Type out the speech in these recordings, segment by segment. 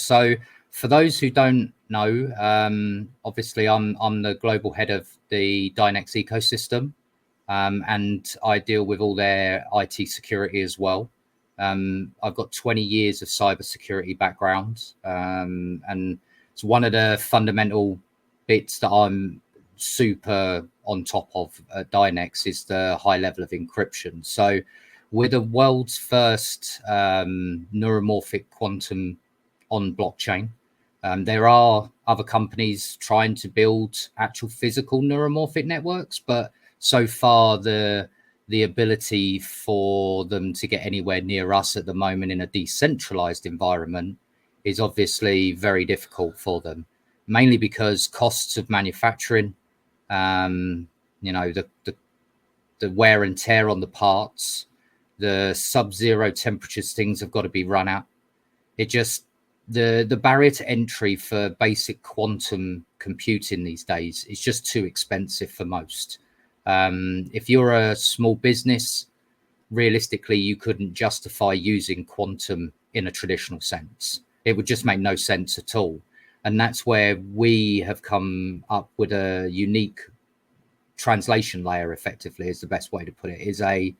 So for those who don't know, obviously I'm the global head of the Dynex ecosystem, and I deal with all their IT security as well. I've got 20 years of cybersecurity background, and it's one of the fundamental bits that I'm super on top of at Dynex is the high level of encryption. So we're the world's first neuromorphic quantum on blockchain. There are other companies trying to build actual physical neuromorphic networks, but so far the ability for them to get anywhere near us at the moment in a decentralized environment is obviously very difficult for them, mainly because costs of manufacturing, the wear and tear on the parts, the sub-zero temperatures things have got to be run at. It just, the barrier to entry for basic quantum computing these days is just too expensive for most. If you're a small business, realistically, you couldn't justify using quantum in a traditional sense. It would just make no sense at all. And that's where we have come up with a unique translation layer, effectively, is the best way to put it, is a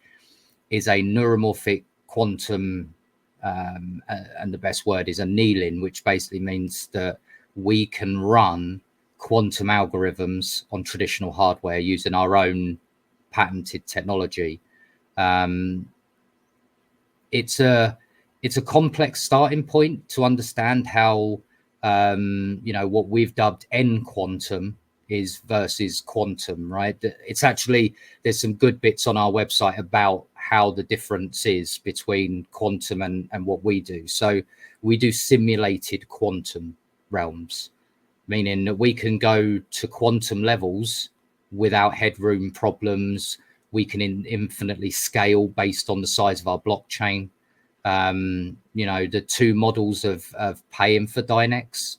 neuromorphic quantum, and the best word is annealing, which basically means that we can run quantum algorithms on traditional hardware using our own patented technology. It's a complex starting point to understand how what we've dubbed N quantum is versus quantum, right? It's actually, there's some good bits on our website about how the difference is between quantum and what we do. So we do simulated quantum realms, meaning that we can go to quantum levels without headroom problems. We can infinitely scale based on the size of our blockchain. The two models of paying for Dynex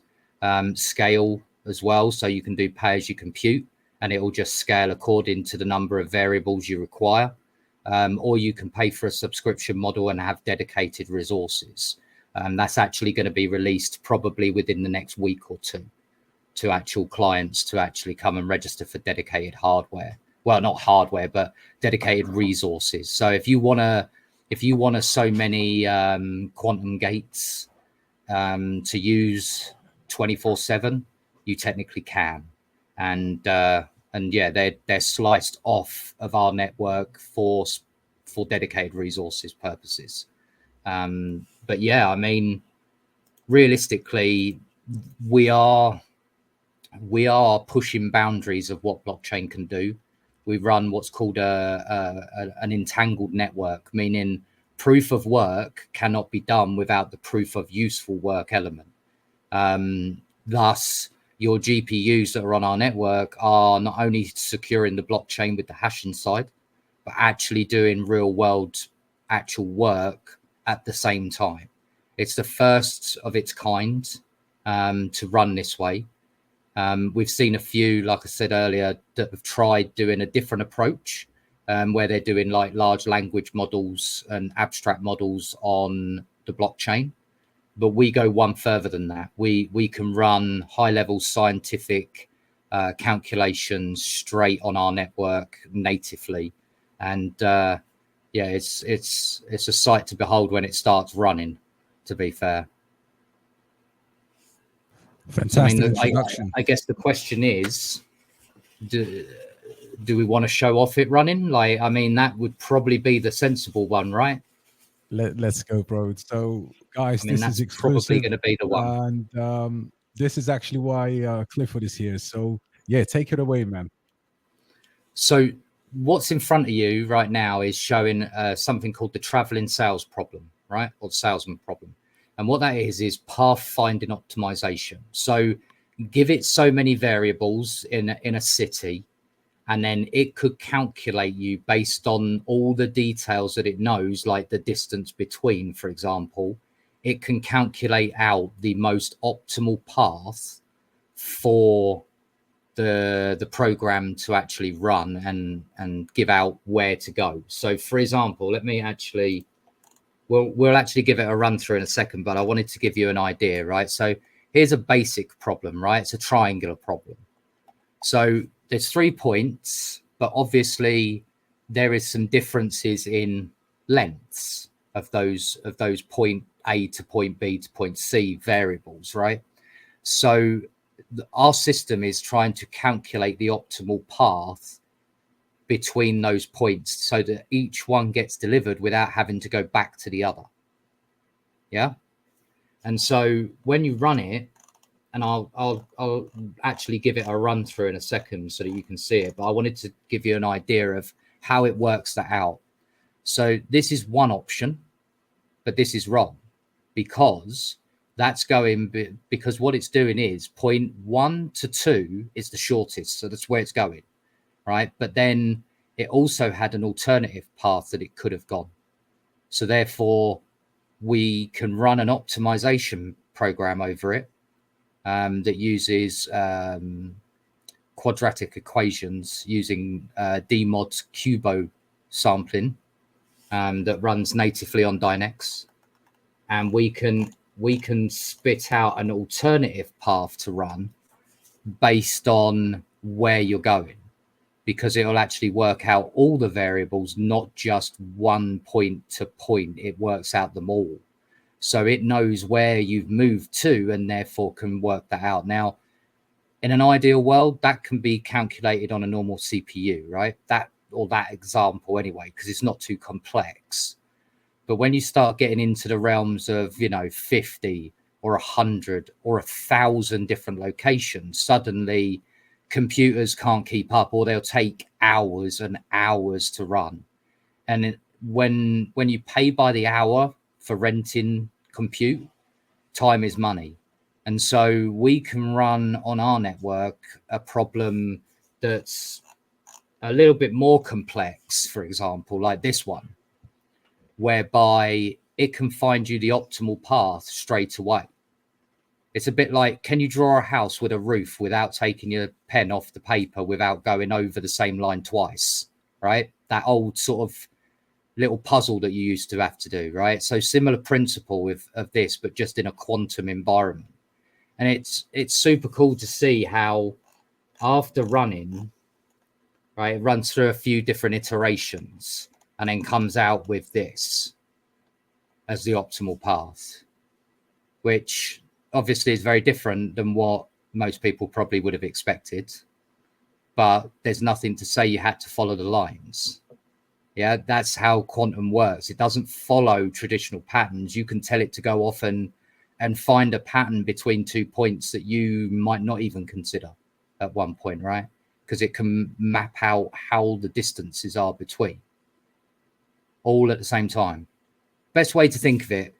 scale as well. So you can do pay as you compute, and it will just scale according to the number of variables you require. Or you can pay for a subscription model and have dedicated resources. That's actually going to be released probably within the next week or two to actual clients to actually come and register for dedicated hardware. Well, not hardware, but dedicated resources. So if you want so many quantum gates to use 24/7, you technically can. And yeah, they're sliced off of our network for dedicated resources purposes. But yeah, I mean, realistically, we are pushing boundaries of what blockchain can do. We run what's called an entangled network, meaning proof of work cannot be done without the proof of useful work element. Thus, your GPUs that are on our network are not only securing the blockchain with the hashing side, but actually doing real world actual work at the same time. It's the first of its kind to run this way. We've seen a few, like I said earlier, that have tried doing a different approach, where they're doing like large language models and abstract models on the blockchain. But we go one further than that. We can run high level scientific calculations straight on our network natively. And yeah, it's a sight to behold when it starts running, to be fair. Fantastic introduction. I guess the question is, do we want to show off it running? Like, I mean, that would probably be the sensible one, right? Let's go, bro. So, guys, I mean, this is probably exclusive, going to be the one. and this is actually why Clifford is here. So, yeah, take it away, man. So, what's in front of you right now is showing something called the traveling sales problem, right? Or salesman problem. And what that is pathfinding optimization. So give it so many variables in a city, and then it could calculate you based on all the details that it knows, like the distance between, for example. It can calculate out the most optimal path for the program to actually run and give out where to go. So, for example, let me actually we'll actually give it a run through in a second, but I wanted to give you an idea, right? So here's a basic problem, right? It's a triangular problem. So there's 3 points, but obviously there is some differences in lengths of those point A to point B to point C variables, right? So our system is trying to calculate the optimal path between those points so that each one gets delivered without having to go back to the other. Yeah. And so when you run it, and I'll actually give it a run through in a second so that you can see it, but I wanted to give you an idea of how it works that out. So this is one option, but this is wrong because that's going, because what it's doing is point 1 to 2 is the shortest. So that's where it's going, right? But then it also had an alternative path that it could have gone. So therefore we can run an optimization program over it that uses quadratic equations using DMOD Cubo sampling that runs natively on Dynex, and we can spit out an alternative path to run based on where you're going, because it'll actually work out all the variables, not just one point to point. It works out them all. So it knows where you've moved to and therefore can work that out. Now, in an ideal world, that can be calculated on a normal CPU, right? That example anyway, because it's not too complex. But when you start getting into the realms of, 50 or 100 or 1,000 different locations, suddenly computers can't keep up, or they'll take hours and hours to run. And when you pay by the hour for renting compute, time is money. And so we can run on our network a problem that's a little bit more complex, for example, like this one, whereby it can find you the optimal path straight away. It's a bit like, can you draw a house with a roof without taking your pen off the paper, without going over the same line twice, right? That old sort of little puzzle that you used to have to do, right? So similar principle of this, but just in a quantum environment. And it's super cool to see how after running, right, it runs through a few different iterations and then comes out with this as the optimal path, which obviously is very different than what most people probably would have expected. But there's nothing to say you had to follow the lines. Yeah, that's how quantum works. It doesn't follow traditional patterns. You can tell it to go off and find a pattern between 2 points that you might not even consider at one point, right? Because it can map out how the distances are between, all at the same time. Best way to think of it,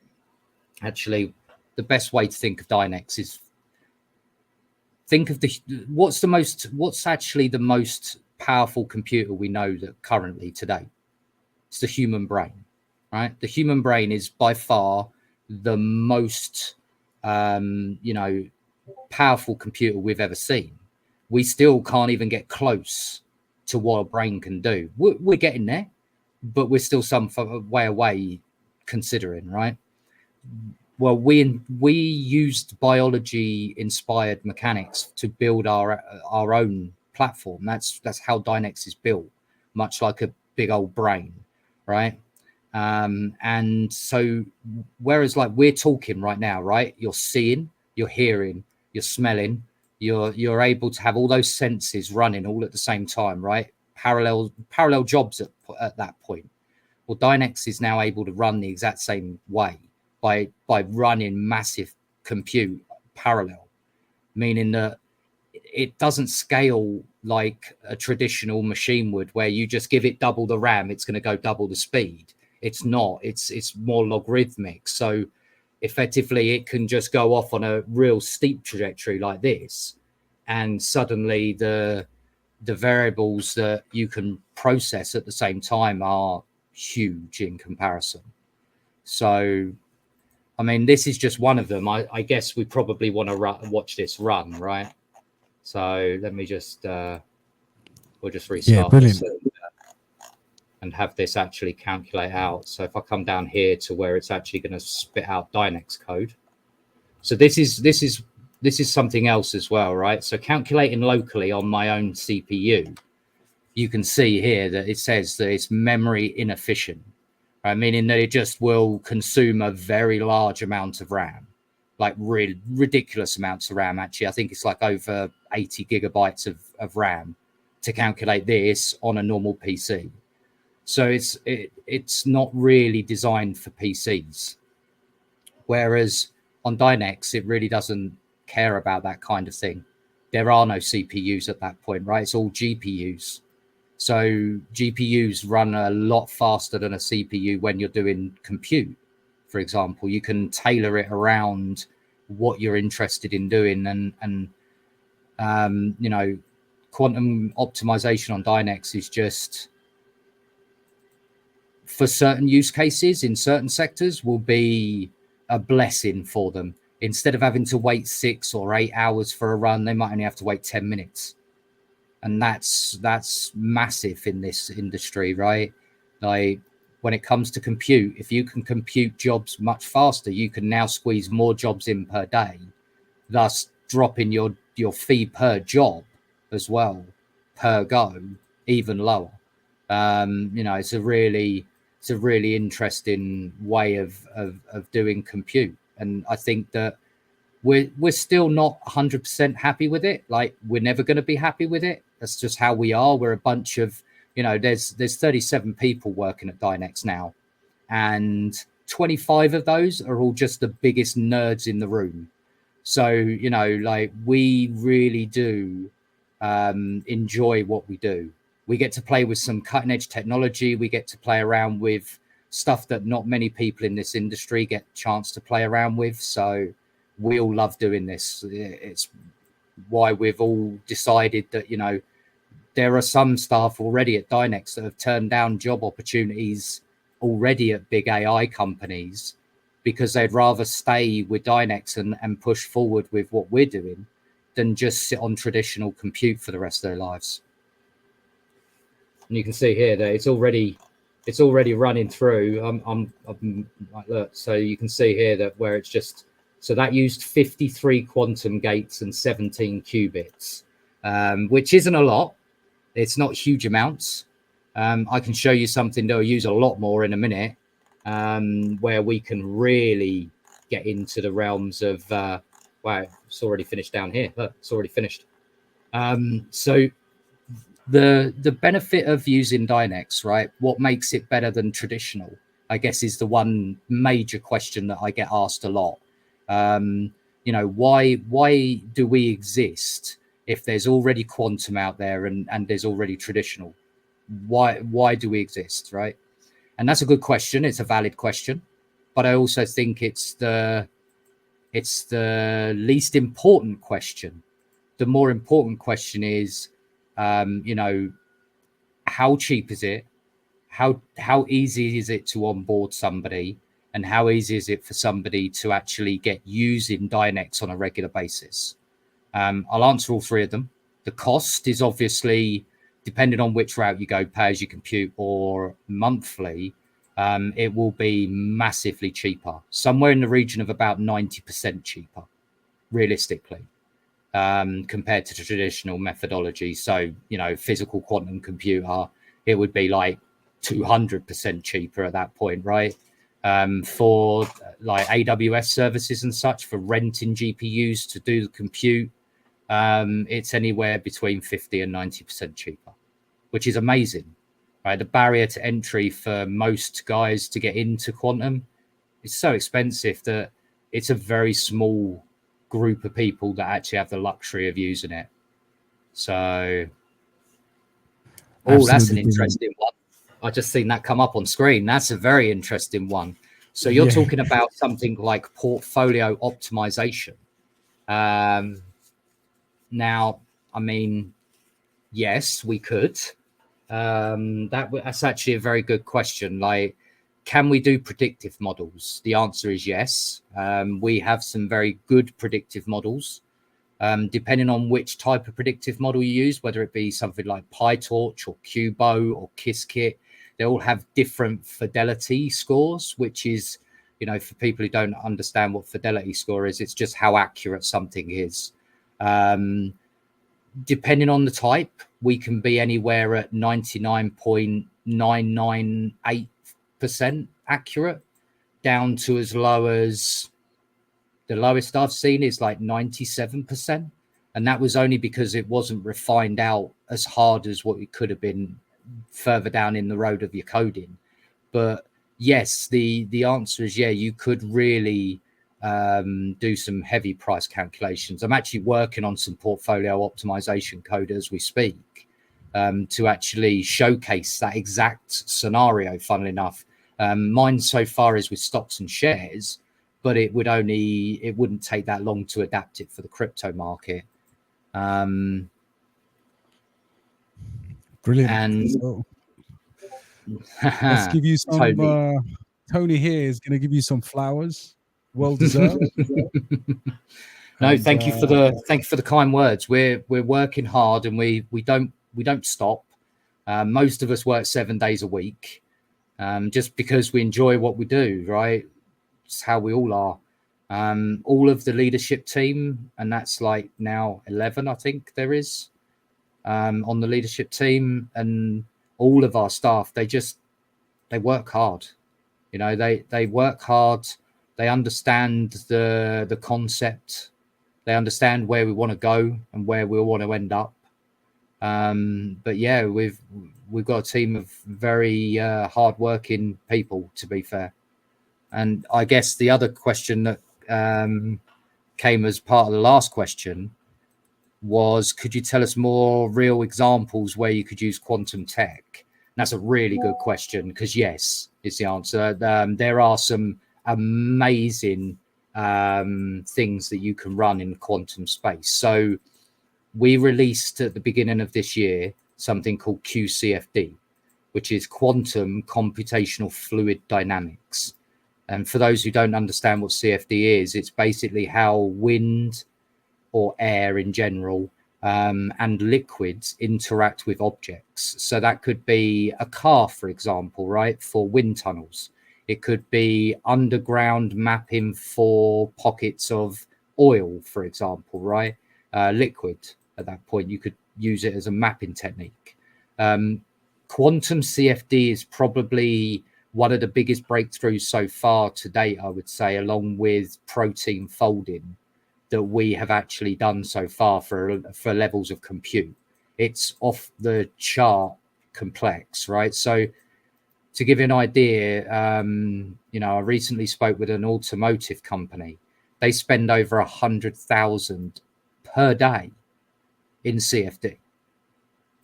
actually, the best way to think of Dynex is think of what's actually the most powerful computer we know that currently today. It's the human brain, right? The human brain is by far the most, powerful computer we've ever seen. We still can't even get close to what a brain can do. We're getting there, but we're still some way away considering, right? Well, we used biology-inspired mechanics to build our own platform. That's how Dynex is built, much like a big old brain, right? And so whereas like we're talking right now, right, you're seeing, you're hearing, you're smelling, you're able to have all those senses running all at the same time, right? Parallel jobs at that point. Well, Dynex is now able to run the exact same way by running massive compute parallel, meaning that it doesn't scale like a traditional machine would, where you just give it double the RAM, it's going to go double the speed. It's not. It's more logarithmic. So effectively, it can just go off on a real steep trajectory like this, and suddenly the variables that you can process at the same time are huge in comparison. So, I mean, this is just one of them. I guess we probably want to watch this run, right? So let me just we'll just restart. Yeah, brilliant. and have this actually calculate out. So if I come down here to where it's actually going to spit out Dynex code. So this is something else as well, right? So calculating locally on my own CPU, you can see here that it says that it's memory inefficient, right? Meaning that it just will consume a very large amount of RAM, like really ridiculous amounts of RAM. Actually, I think it's like over 80 gigabytes of RAM to calculate this on a normal PC. So it's not really designed for PCs. Whereas on Dynex, it really doesn't care about that kind of thing. There are no CPUs at that point, right? It's all GPUs. So GPUs run a lot faster than a CPU when you're doing compute. For example, you can tailor it around what you're interested in doing, and you know, quantum optimization on Dynex is just, for certain use cases in certain sectors, will be a blessing for them. Instead of having to wait 6 or 8 hours for a run, they might only have to wait 10 minutes. And that's massive in this industry, right? Like when it comes to compute, if you can compute jobs much faster, you can now squeeze more jobs in per day, thus dropping your fee per job as well, per go, even lower. You know, it's a really interesting way of doing compute. And I think that we're still not 100% happy with it. Like, we're never going to be happy with it. That's just how we are. We're a bunch of, you know, there's 37 people working at Dynex now, and 25 of those are all just the biggest nerds in the room. So, you know, like, we really do enjoy what we do. We get to play with some cutting edge technology. We get to play around with stuff that not many people in this industry get a chance to play around with. So we all love doing this. It's why we've all decided that, you know, there are some staff already at Dynex that have turned down job opportunities already at big AI companies because they'd rather stay with Dynex and push forward with what we're doing than just sit on traditional compute for the rest of their lives. And you can see here that it's already running through. I'm look, so you can see here that where it's just, so that used 53 quantum gates and 17 qubits, which isn't a lot. It's not huge amounts. I can show you something that will use a lot more in a minute, where we can really get into the realms of, wow, it's already finished down here. Look, it's already finished. So the benefit of using Dynex, right? What makes it better than traditional, I guess, is the one major question that I get asked a lot. You know, why do we exist if there's already quantum out there and there's already traditional? Why do we exist, right? And that's a good question. It's a valid question, but I also think it's the least important question. The more important question is, you know, how cheap is it? How easy is it to onboard somebody? And how easy is it for somebody to actually get using Dynex on a regular basis? I'll answer all three of them. The cost is obviously, depending on which route you go, pay as you compute or monthly, it will be massively cheaper, somewhere in the region of about 90% cheaper, realistically, compared to traditional methodology. So, you know, physical quantum computer, it would be like 200% cheaper at that point, right? For like AWS services and such, for renting GPUs to do the compute, it's anywhere between 50 and 90% cheaper, which is amazing, right? The barrier to entry for most guys to get into quantum is so expensive that it's a very small group of people that actually have the luxury of using it. So, oh, that's an interesting one. I just seen that come up on screen. That's a very interesting one. So you're talking about something like portfolio optimization. Now, I mean, yes, we could. That's actually a very good question. Like, can we do predictive models? The answer is yes. We have some very good predictive models. Depending on which type of predictive model you use, whether it be something like PyTorch or Cubo or Qiskit. they all have different fidelity scores, which is, you know, for people who don't understand what fidelity score is, it's just how accurate something is. Depending on the type, we can be anywhere at 99.998% accurate, down to as low as the lowest I've seen is like 97%. And that was only because it wasn't refined out as hard as what it could have been further down in the road of your coding. But yes, the answer is yeah, you could really do some heavy price calculations. I'm actually working on some portfolio optimization code as we speak, to actually showcase that exact scenario, funnily enough. Mine so far is with stocks and shares, but it wouldn't take that long to adapt it for the crypto market. Brilliant. And so, let's give you some Tony here is going to give you some flowers, well deserved. No, thank you for the kind words. We're working hard, and we don't stop. Most of us work 7 days a week, just because we enjoy what we do, right? It's how we all are. All of the leadership team, and that's like now 11, I think there is, on the leadership team, and all of our staff, they work hard. You know, they work hard. They understand the concept. They understand where we want to go and where we want to end up. But yeah, we've got a team of very hardworking people, to be fair. And I guess the other question that came as part of the last question was, could you tell us more real examples where you could use quantum tech? And that's a really good question, because yes, is the answer. There are some amazing things that you can run in quantum space. So we released at the beginning of this year something called QCFD, which is quantum computational fluid dynamics. And for those who don't understand what CFD is, it's basically how wind or air in general and liquids interact with objects. So that could be a car, for example, right, for wind tunnels. It could be underground mapping for pockets of oil, for example, right? Liquid. At that point, you could use it as a mapping technique. Quantum CFD is probably one of the biggest breakthroughs so far to date, I would say, along with protein folding, that we have actually done so far for levels of compute. It's off the chart complex, right? So to give you an idea, you know, I recently spoke with an automotive company. They spend over 100,000 per day in CFD.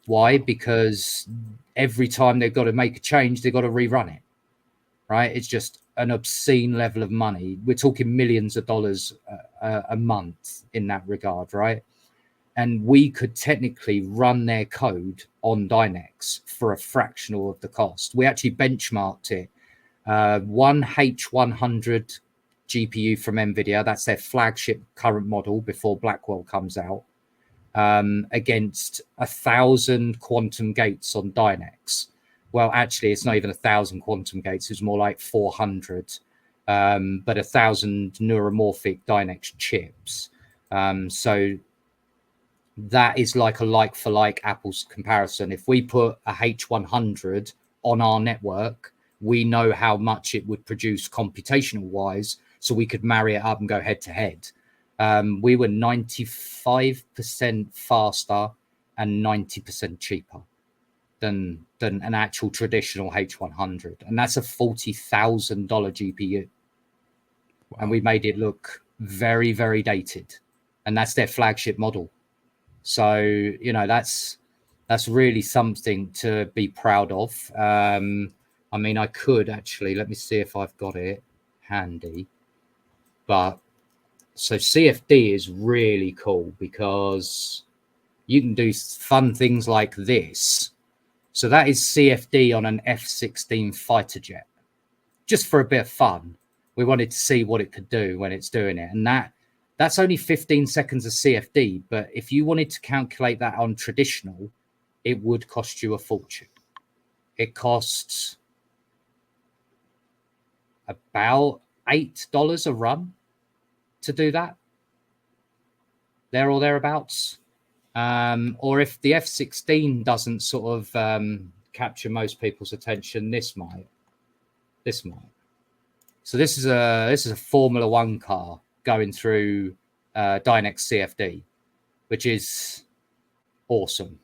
Why? Because every time they've got to make a change, they've got to rerun it, right? It's just an obscene level of money. We're talking millions of dollars a month in that regard, right? And we could technically run their code on Dynex for a fractional of the cost. We actually benchmarked it. One H100 GPU from NVIDIA, that's their flagship current model before Blackwell comes out, against 1,000 quantum gates on Dynex. Well, actually, it's not even 1,000 quantum gates. It's more like 400, but 1,000 neuromorphic Dynex chips. So that is like a like-for-like apples comparison. If we put a H100 on our network, we know how much it would produce computational-wise, so we could marry it up and go head-to-head. We were 95% faster and 90% cheaper than an actual traditional H100, and that's a $40,000 GPU. Wow. And we made it look very, very dated, and that's their flagship model. So, you know, that's really something to be proud of. I mean, I could actually, let me see if I've got it handy. But so CFD is really cool because you can do fun things like this. So that is CFD on an F-16 fighter jet, just for a bit of fun. We wanted to see what it could do when it's doing it. And that's only 15 seconds of CFD. But if you wanted to calculate that on traditional, it would cost you a fortune. it costs about $8 a run to do that, there or thereabouts. Or if the F-16 doesn't sort of capture most people's attention, this might. So this is a Formula One car going through Dynex CFD, which is awesome,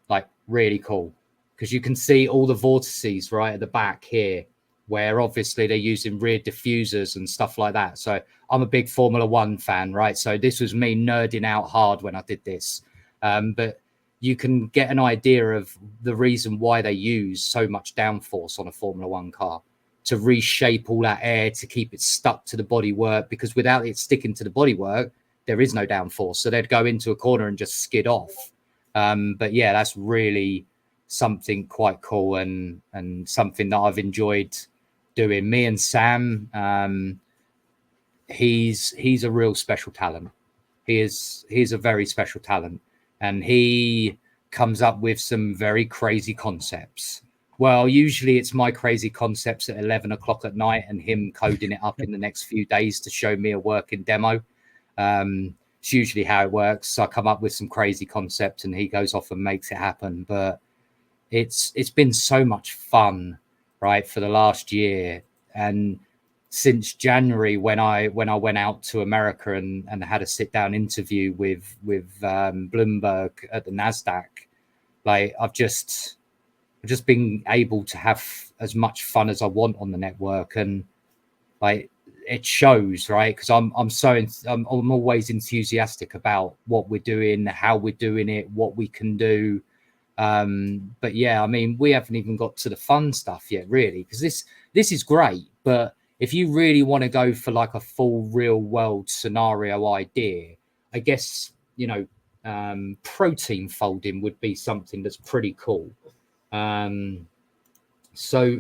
like really cool, because you can see all the vortices right at the back here, where obviously they're using rear diffusers and stuff like that. So I'm a big Formula One fan, right? So this was me nerding out hard when I did this. But you can get an idea of the reason why they use so much downforce on a Formula One car, to reshape all that air to keep it stuck to the bodywork, because without it sticking to the bodywork, there is no downforce. So they'd go into a corner and just skid off. But yeah, that's really something quite cool and something that I've enjoyed doing. Me and Sam, he's a real special talent. He's a very special talent, and he comes up with some very crazy concepts. Well, usually it's my crazy concepts at 11 o'clock at night and him coding it up in the next few days to show me a working demo. It's usually how it works. So I come up with some crazy concept and he goes off and makes it happen. But it's been so much fun, right, for the last year. And since January, when I went out to America and had a sit down interview with Bloomberg at the NASDAQ, like I've just been able to have as much fun as I want on the network, and like it shows, right? Because I'm always enthusiastic about what we're doing, how we're doing it, what we can do. But yeah, I mean, we haven't even got to the fun stuff yet, really, because this is great. But if you really want to go for like a full real world scenario idea, I guess, you know, protein folding would be something that's pretty cool. So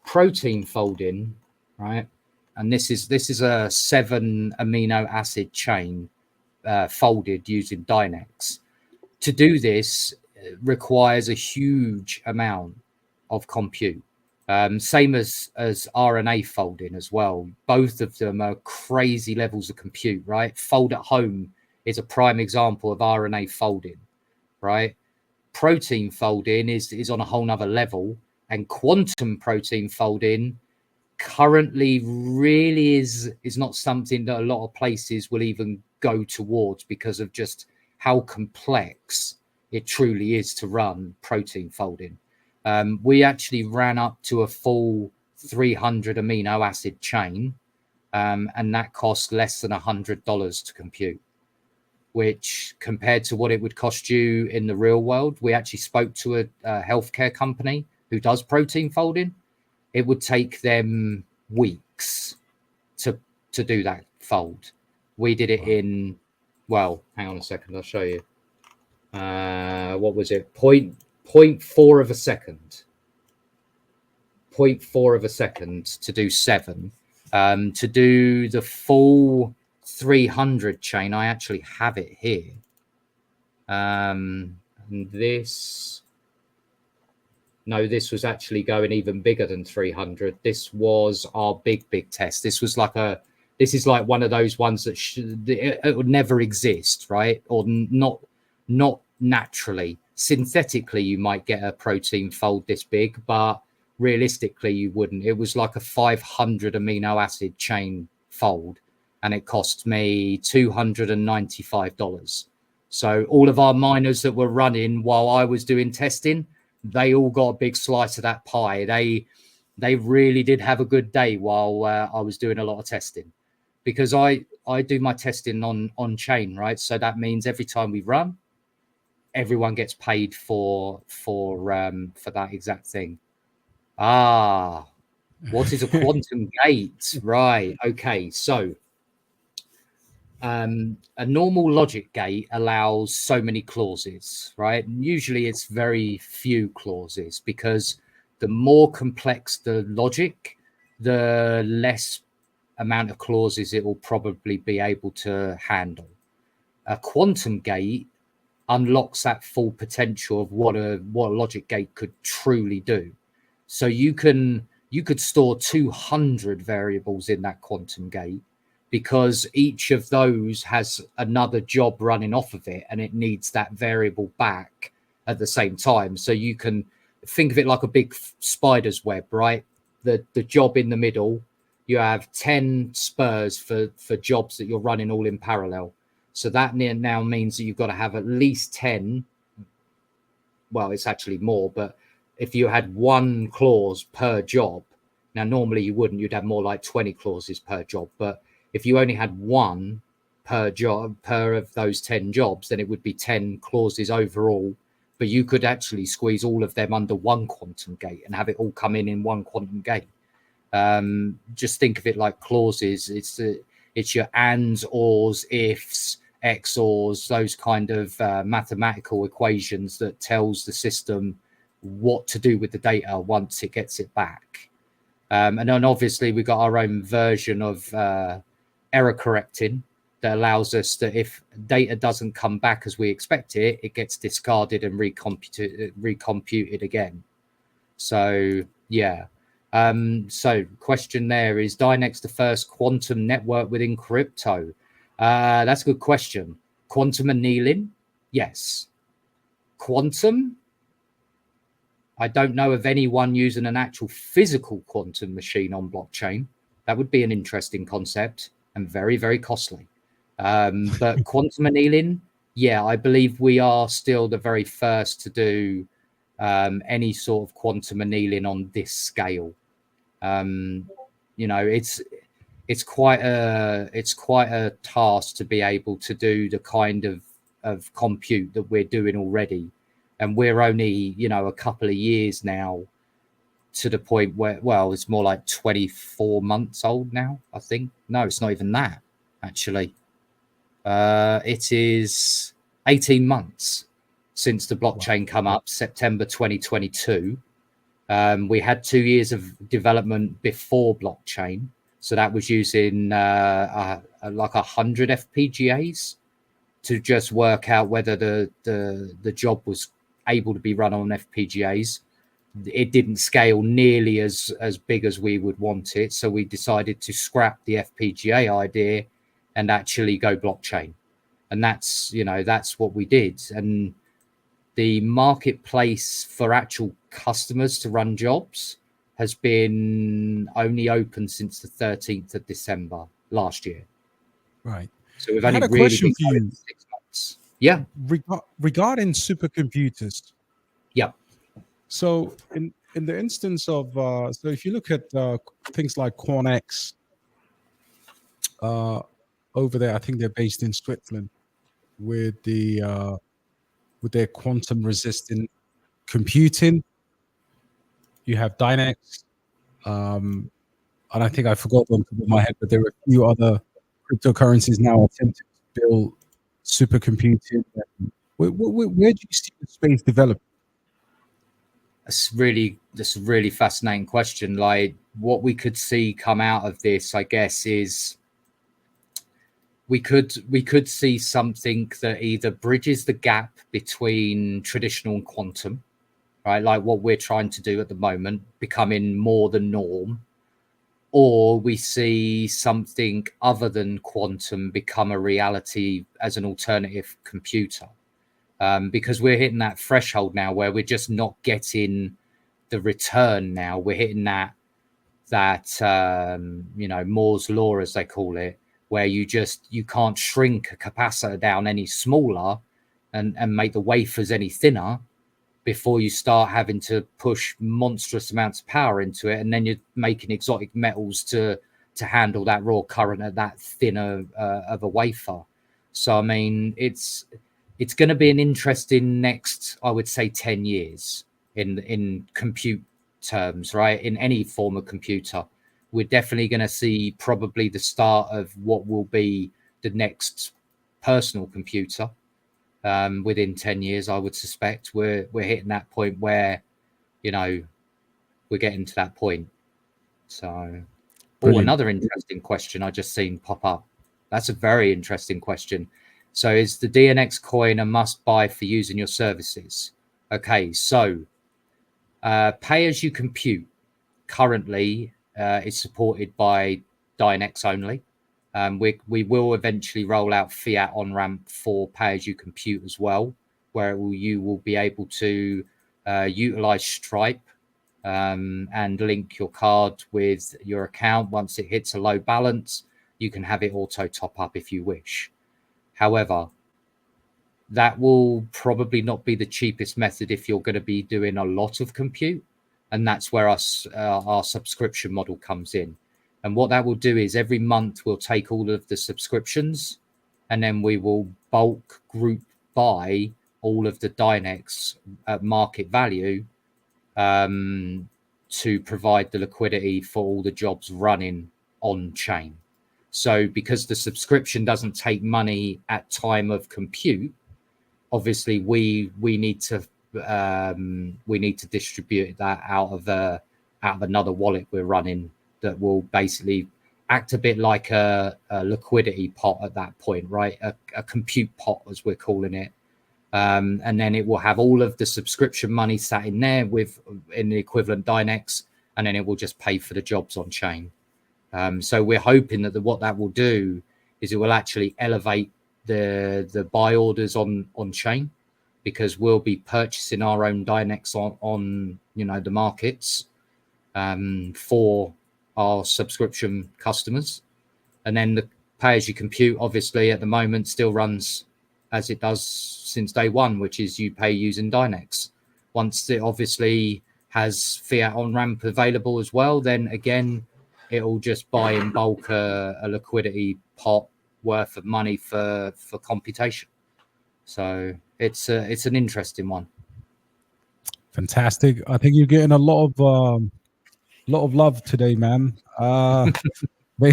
protein folding, right? And this is a 7 amino acid chain folded using Dynex. To do this requires a huge amount of compute. Same as RNA folding as well. Both of them are crazy levels of compute, right? Fold at home is a prime example of RNA folding, right? Protein folding is on a whole nother level, and quantum protein folding currently really is not something that a lot of places will even go towards, because of just how complex it truly is to run protein folding. We actually ran up to a full 300 amino acid chain, and that cost less than $100 to compute, which compared to what it would cost you in the real world, we actually spoke to a healthcare company who does protein folding. It would take them weeks to do that fold. We did it in, well, hang on a second, I'll show you. What was it? 0.4 of a second. 0.4 of a second to do 7. To do the full 300 chain, I actually have it here. And this was actually going even bigger than 300. This was our big test. This is like one of those ones that it would never exist, right? Or not naturally. Synthetically, you might get a protein fold this big, but realistically, you wouldn't. It was like a 500 amino acid chain fold, and it cost me $295. So all of our miners that were running while I was doing testing, they all got a big slice of that pie. They really did have a good day while I was doing a lot of testing, because I do my testing on chain, right? So that means every time we run, everyone gets paid for that exact thing. What is a quantum gate? Right. Okay. So a normal logic gate allows so many clauses, right? And usually it's very few clauses, because the more complex the logic, the less amount of clauses it will probably be able to handle. A quantum gate unlocks that full potential of what a logic gate could truly do. So you could store 200 variables in that quantum gate, because each of those has another job running off of it, and it needs that variable back at the same time. So you can think of it like a big spider's web, right? The job in the middle, you have 10 spurs for jobs that you're running all in parallel. So that now means that you've got to have at least 10. Well, it's actually more, but if you had one clause per job, now normally you wouldn't, you'd have more like 20 clauses per job. But if you only had one per job, per of those 10 jobs, then it would be 10 clauses overall. But you could actually squeeze all of them under one quantum gate and have it all come in one quantum gate. Just think of it like clauses. It's your ands, ors, ifs, XORs, those kind of mathematical equations that tells the system what to do with the data once it gets it back. And then obviously we've got our own version of error correcting that allows us that if data doesn't come back as we expect it, it gets discarded and recomputed again. So yeah. So question there, is Dynex the first quantum network within crypto? That's a good question. Quantum annealing? Yes. Quantum? I don't know of anyone using an actual physical quantum machine on blockchain. That would be an interesting concept and very, very costly. But quantum annealing, yeah, I believe we are still the very first to do any sort of quantum annealing on this scale. It's quite a task to be able to do the kind of compute that we're doing already, and we're only a couple of years now to the point where, well, it's more like 24 months old now, I think. No, it's not even that, actually. It is 18 months since the blockchain come up, September 2022. We had 2 years of development before blockchain. So that was using like 100 FPGAs to just work out whether the job was able to be run on FPGAs. It didn't scale nearly as big as we would want it. So we decided to scrap the FPGA idea and actually go blockchain. And that's what we did. And the marketplace for actual customers to run jobs has been only open since the 13th of December last year. Right. So we've I only had a really question for you. 6 months. Yeah. Regarding supercomputers. Yeah. So in the instance of, so if you look at things like QuantX, over there, I think they're based in Switzerland with their quantum resistant computing. You have Dynex, and I think I forgot on top of my head, but there are a few other cryptocurrencies now attempting to build supercomputing. Where do you see the space develop? That's a really fascinating question. Like, what we could see come out of this, I guess, is we could see something that either bridges the gap between traditional and quantum, right? Like what we're trying to do at the moment, becoming more the norm, or we see something other than quantum become a reality as an alternative computer. Because we're hitting that threshold now where we're just not getting the return now. We're hitting that Moore's law, as they call it, where you can't shrink a capacitor down any smaller and make the wafers any thinner before you start having to push monstrous amounts of power into it, and then you're making exotic metals to handle that raw current at that thinner of a wafer. So I mean, it's going to be an interesting next, I would say, 10 years in compute terms, right? In any form of computer, we're definitely going to see probably the start of what will be the next personal computer. Within 10 years, I would suspect we're hitting that point where, we're getting to that point. So, another interesting question I just seen pop up. That's a very interesting question. So, is the DNX coin a must buy for using your services? Okay, so Pay as you compute currently is supported by Dynex only. We will eventually roll out fiat on ramp for pay as you compute as well, where you will be able to utilize Stripe and link your card with your account. Once it hits a low balance, you can have it auto top up if you wish. However, that will probably not be the cheapest method if you're going to be doing a lot of compute. And that's where our subscription model comes in. And what that will do is every month we'll take all of the subscriptions and then we will bulk group buy all of the Dynex at market value to provide the liquidity for all the jobs running on chain. So because the subscription doesn't take money at time of compute, obviously we need to distribute that out of another wallet we're running that will basically act a bit like a liquidity pot at that point, right? A compute pot, as we're calling it. And then it will have all of the subscription money sat in there in the equivalent Dynex, and then it will just pay for the jobs on chain. So we're hoping that what that will do is it will actually elevate the buy orders on chain, because we'll be purchasing our own Dynex on the markets for our subscription customers. And then the pay as you compute obviously at the moment still runs as it does since day one, which is you pay using Dynex. Once it obviously has fiat on ramp available as well, then again it'll just buy in bulk a liquidity pot worth of money for computation. So it's an interesting one. Fantastic. I think you're getting a lot of love today, man. May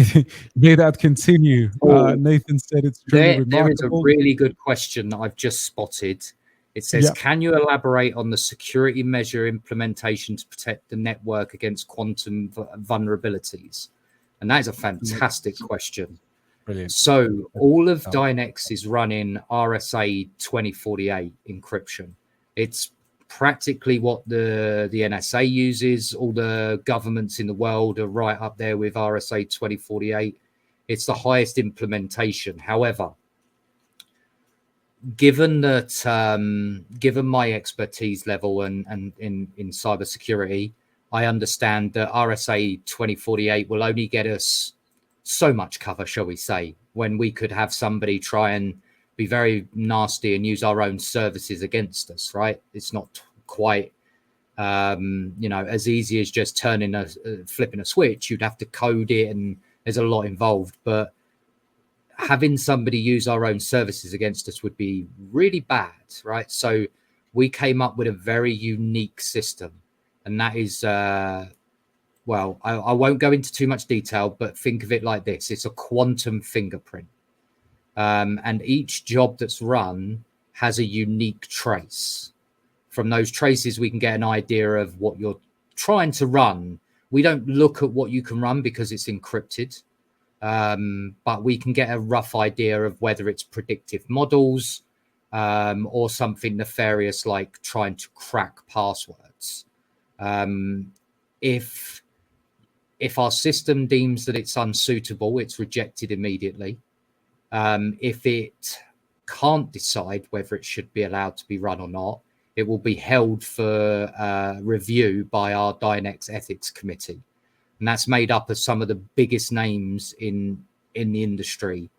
that continue. Nathan said it's truly remarkable. There is a really good question that I've just spotted. It says, Can you elaborate on the security measure implementation to protect the network against quantum vulnerabilities? And that is a fantastic question. Brilliant. So all of Dynex is running RSA 2048 encryption. It's practically what the NSA uses. All the governments in the world are right up there with RSA 2048. It's the highest implementation. However, given my expertise level and in cybersecurity, I understand that RSA 2048 will only get us so much cover, shall we say, when we could have somebody try and be very nasty and use our own services against us, right? It's not quite as easy as just flipping a switch. You'd have to code it, and there's a lot involved. But having somebody use our own services against us would be really bad, right? So we came up with a very unique system, and that is well, I won't go into too much detail, but think of it like this. It's a quantum fingerprint. And each job that's run has a unique trace. From those traces, we can get an idea of what you're trying to run. We don't look at what you can run because it's encrypted, but we can get a rough idea of whether it's predictive models or something nefarious like trying to crack passwords. If our system deems that it's unsuitable, it's rejected immediately. If it can't decide whether it should be allowed to be run or not, it will be held for review by our Dynex ethics committee. And that's made up of some of the biggest names in the industry.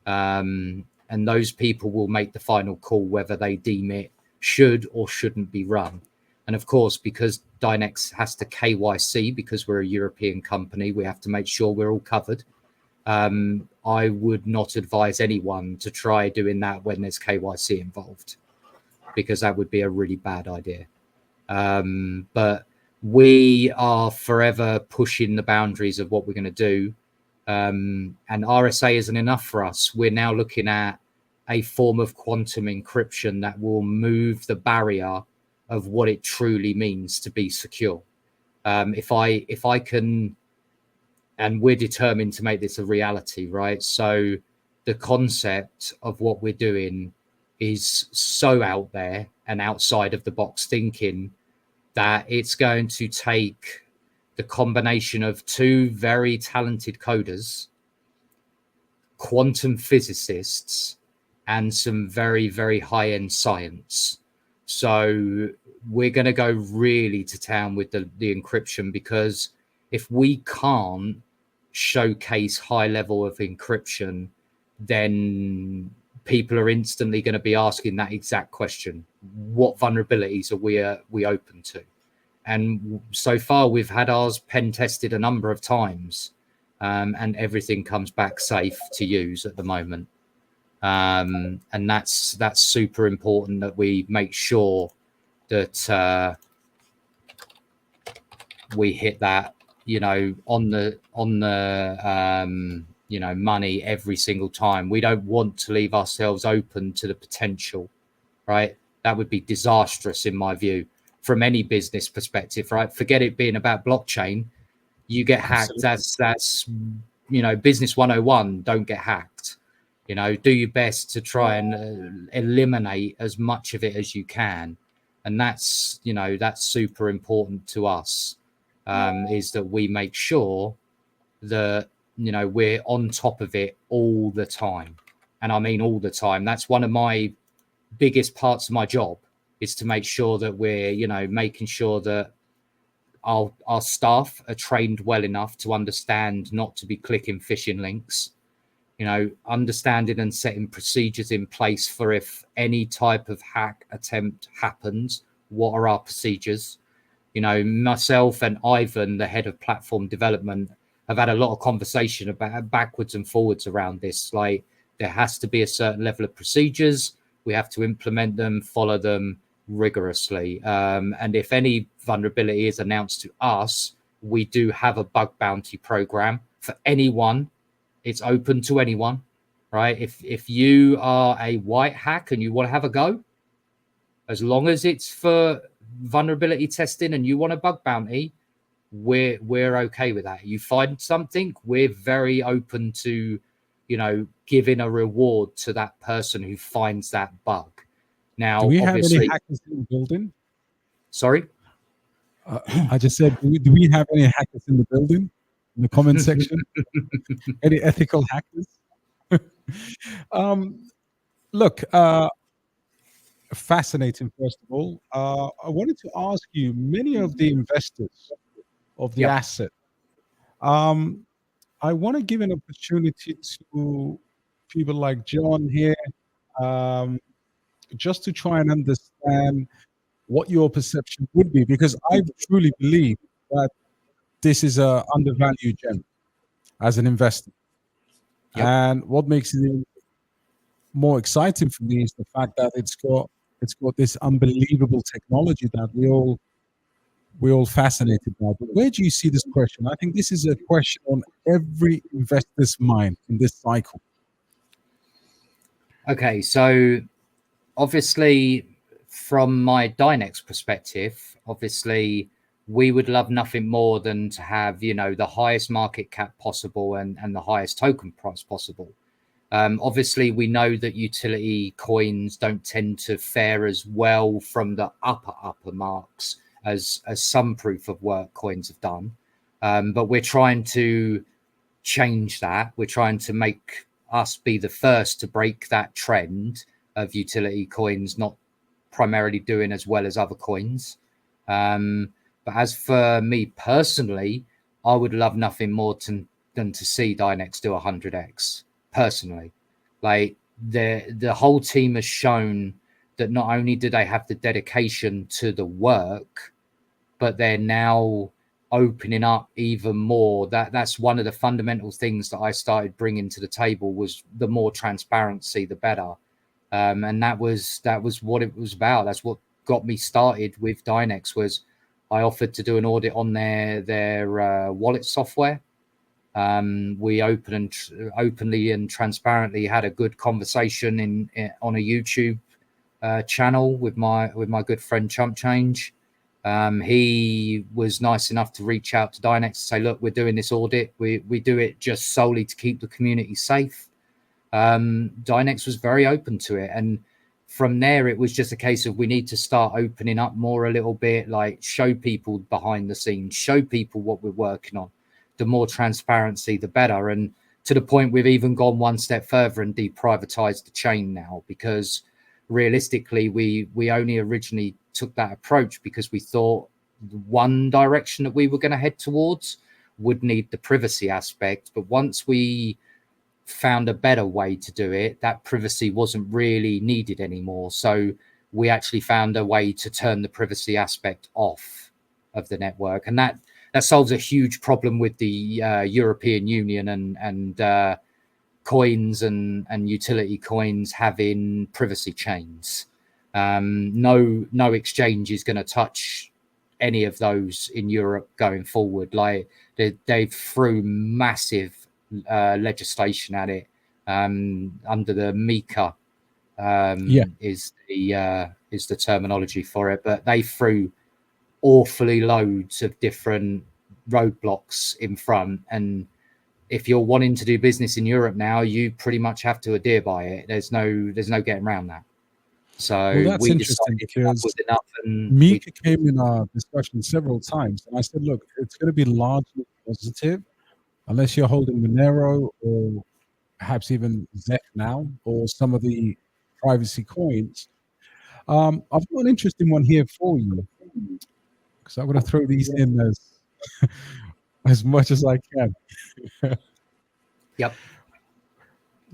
And those people will make the final call whether they deem it should or shouldn't be run. And of course, because Dynex has to KYC, because we're a European company, we have to make sure we're all covered. I would not advise anyone to try doing that when there's KYC involved, because that would be a really bad idea. But we are forever pushing the boundaries of what we're going to do. And RSA isn't enough for us. We're now looking at a form of quantum encryption that will move the barrier of what it truly means to be secure. If I can, and we're determined to make this a reality, right? So the concept of what we're doing is so out there and outside of the box thinking that it's going to take the combination of two very talented coders, quantum physicists, and some very, very high-end science. So we're going to go really to town with the encryption, because if we can't showcase high level of encryption, then people are instantly going to be asking that exact question: what vulnerabilities are we open to? And so far we've had ours pen tested a number of times, and everything comes back safe to use at the moment. And that's super important, that we make sure that we hit that, you know, on the you know, money every single time. We don't want to leave ourselves open to the potential, right? That would be disastrous in my view, from any business perspective, right? Forget it being about blockchain. You get hacked. That's you know, business 101. Don't get hacked. You know, do your best to try and eliminate as much of it as you can. And that's, you know, that's super important to us, is that we make sure that, you know, we're on top of it all the time. And I mean all the time. That's one of my biggest parts of my job, is to make sure that we're, you know, making sure that our staff are trained well enough to understand not to be clicking phishing links, you know, understanding and setting procedures in place for if any type of hack attempt happens, what are our procedures? You know, myself and Ivan, the head of platform development, have had a lot of conversation about backwards and forwards around this. Like, there has to be a certain level of procedures. We have to implement them, follow them rigorously. And if any vulnerability is announced to us, we do have a bug bounty program for anyone. It's open to anyone, right? If you are a white hack and you want to have a go, as long as it's for vulnerability testing and you want a bug bounty, we're okay with that. You find something, we're very open to, you know, giving a reward to that person who finds that bug. Now, do we have obviously, any hackers in the building? Sorry. I just said, do we have any hackers in the building? In the comment section, any ethical hackers? Look, fascinating. First of all, I wanted to ask you, many of the investors of the Yep. asset, I want to give an opportunity to people like John here, just to try and understand what your perception would be, because I truly believe that this is a undervalued gem as an investor. Yep. And what makes it more exciting for me is the fact that it's got this unbelievable technology that we're all fascinated by. But where do you see this question? I think this is a question on every investor's mind in this cycle. Okay, so obviously, from my Dynex perspective, obviously we would love nothing more than to have, you know, the highest market cap possible and the highest token price possible. Obviously, we know that utility coins don't tend to fare as well from the upper marks as some proof of work coins have done. But we're trying to change that. We're trying to make us be the first to break that trend of utility coins not primarily doing as well as other coins. But as for me personally, I would love nothing more than to see Dynex do 100x. Personally, like the whole team has shown that not only do they have the dedication to the work, but they're now opening up even more. That's one of the fundamental things that I started bringing to the table, was the more transparency, the better. And that was what it was about. That's what got me started with Dynex. Was I offered to do an audit on their wallet software. We openly and transparently had a good conversation on a YouTube channel with my good friend Chump Change. He was nice enough to reach out to Dynex to say, look, we're doing this audit. We do it just solely to keep the community safe. Dynex was very open to it. And from there, it was just a case of we need to start opening up more a little bit, like show people behind the scenes, show people what we're working on. The more transparency, the better. And to the point, we've even gone one step further and deprivatized the chain now, because realistically, we only originally took that approach because we thought one direction that we were going to head towards would need the privacy aspect. But once we found a better way to do it, that privacy wasn't really needed anymore. So we actually found a way to turn the privacy aspect off of the network, and that solves a huge problem with the European Union and coins and utility coins having privacy chains. No exchange is going to touch any of those in Europe going forward. Like they threw massive legislation at it under the MiCA is the terminology for it, but they threw awfully loads of different roadblocks in front. And if you're wanting to do business in Europe now, you pretty much have to adhere by it. There's no getting around that. So well, that's interesting because Mika came in our discussion several times, and I said, look, it's going to be largely positive unless you're holding Monero or perhaps even Zec now or some of the privacy coins. I've got an interesting one here for you, because I'm going to throw these in as much as I can. Yep.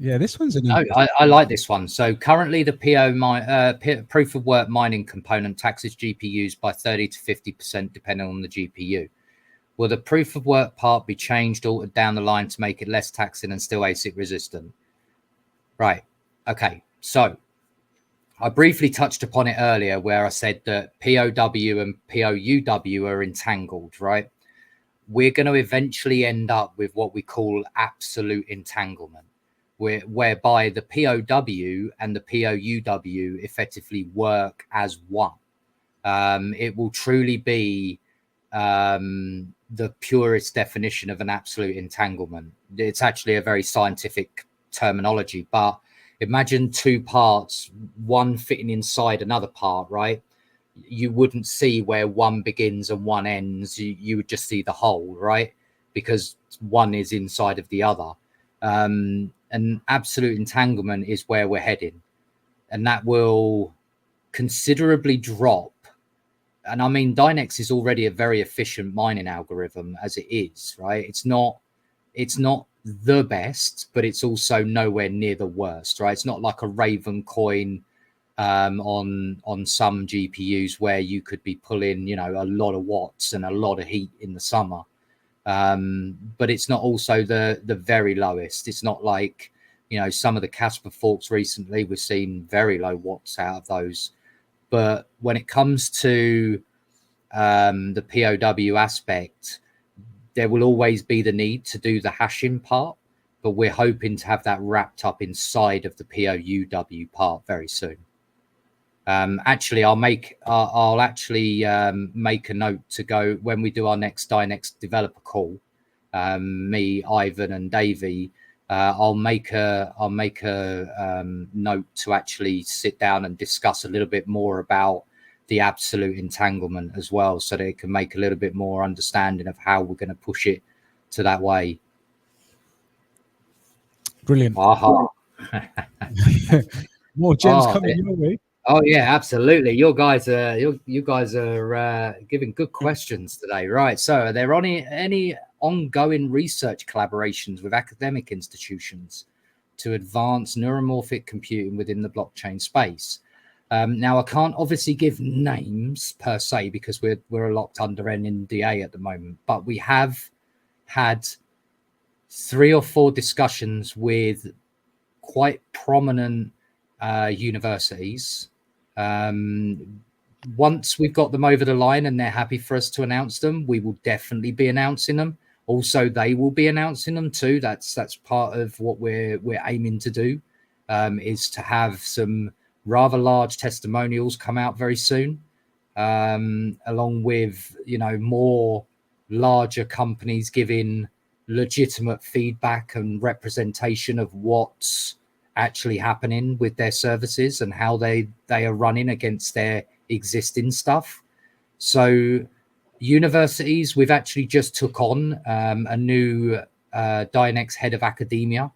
Yeah, this one's an I like this one. So currently the proof of work mining component taxes GPUs by 30 to 50% depending on the GPU. Will the proof of work part be changed, altered down the line to make it less taxing and still ASIC resistant? Right. Okay. So I briefly touched upon it earlier where I said that POW and POUW are entangled, right? We're going to eventually end up with what we call absolute entanglement, whereby the POW and the POUW effectively work as one. It will truly be the purest definition of an absolute entanglement. It's actually a very scientific terminology, but imagine two parts, one fitting inside another part, right? You wouldn't see where one begins and one ends. You would just see the whole, right? Because one is inside of the other. And absolute entanglement is where we're heading, and that will considerably drop. And I mean, Dynex is already a very efficient mining algorithm as it is, right? It's not the best, but it's also nowhere near the worst, right? It's not like a Raven coin on some GPUs where you could be pulling, a lot of watts and a lot of heat in the summer. But it's not also the very lowest. It's not like, some of the Casper forks recently, we've seen very low watts out of those. But when it comes to the POW aspect, there will always be the need to do the hashing part, but we're hoping to have that wrapped up inside of the POUW part very soon. Actually, I'll actually make a note to go when we do our next Dynex developer call. Me, Ivan, and Davey. I'll make a note to actually sit down and discuss a little bit more about the absolute entanglement as well, so that it can make a little bit more understanding of how we're going to push it to that way. Brilliant. More gems coming your way. Oh yeah, absolutely. You guys are giving good questions today, right? So, are there any ongoing research collaborations with academic institutions to advance neuromorphic computing within the blockchain space? Now, I can't obviously give names per se because we're locked under an NDA at the moment, but we have had 3 or 4 discussions with quite prominent universities. Once we've got them over the line and they're happy for us to announce them, we will definitely be announcing them. Also, they will be announcing them too. That's part of what we're aiming to do, is to have some rather large testimonials come out very soon, along with more larger companies giving legitimate feedback and representation of what's actually happening with their services and how they are running against their existing stuff. So universities, we've actually just took on a new Dynex head of academia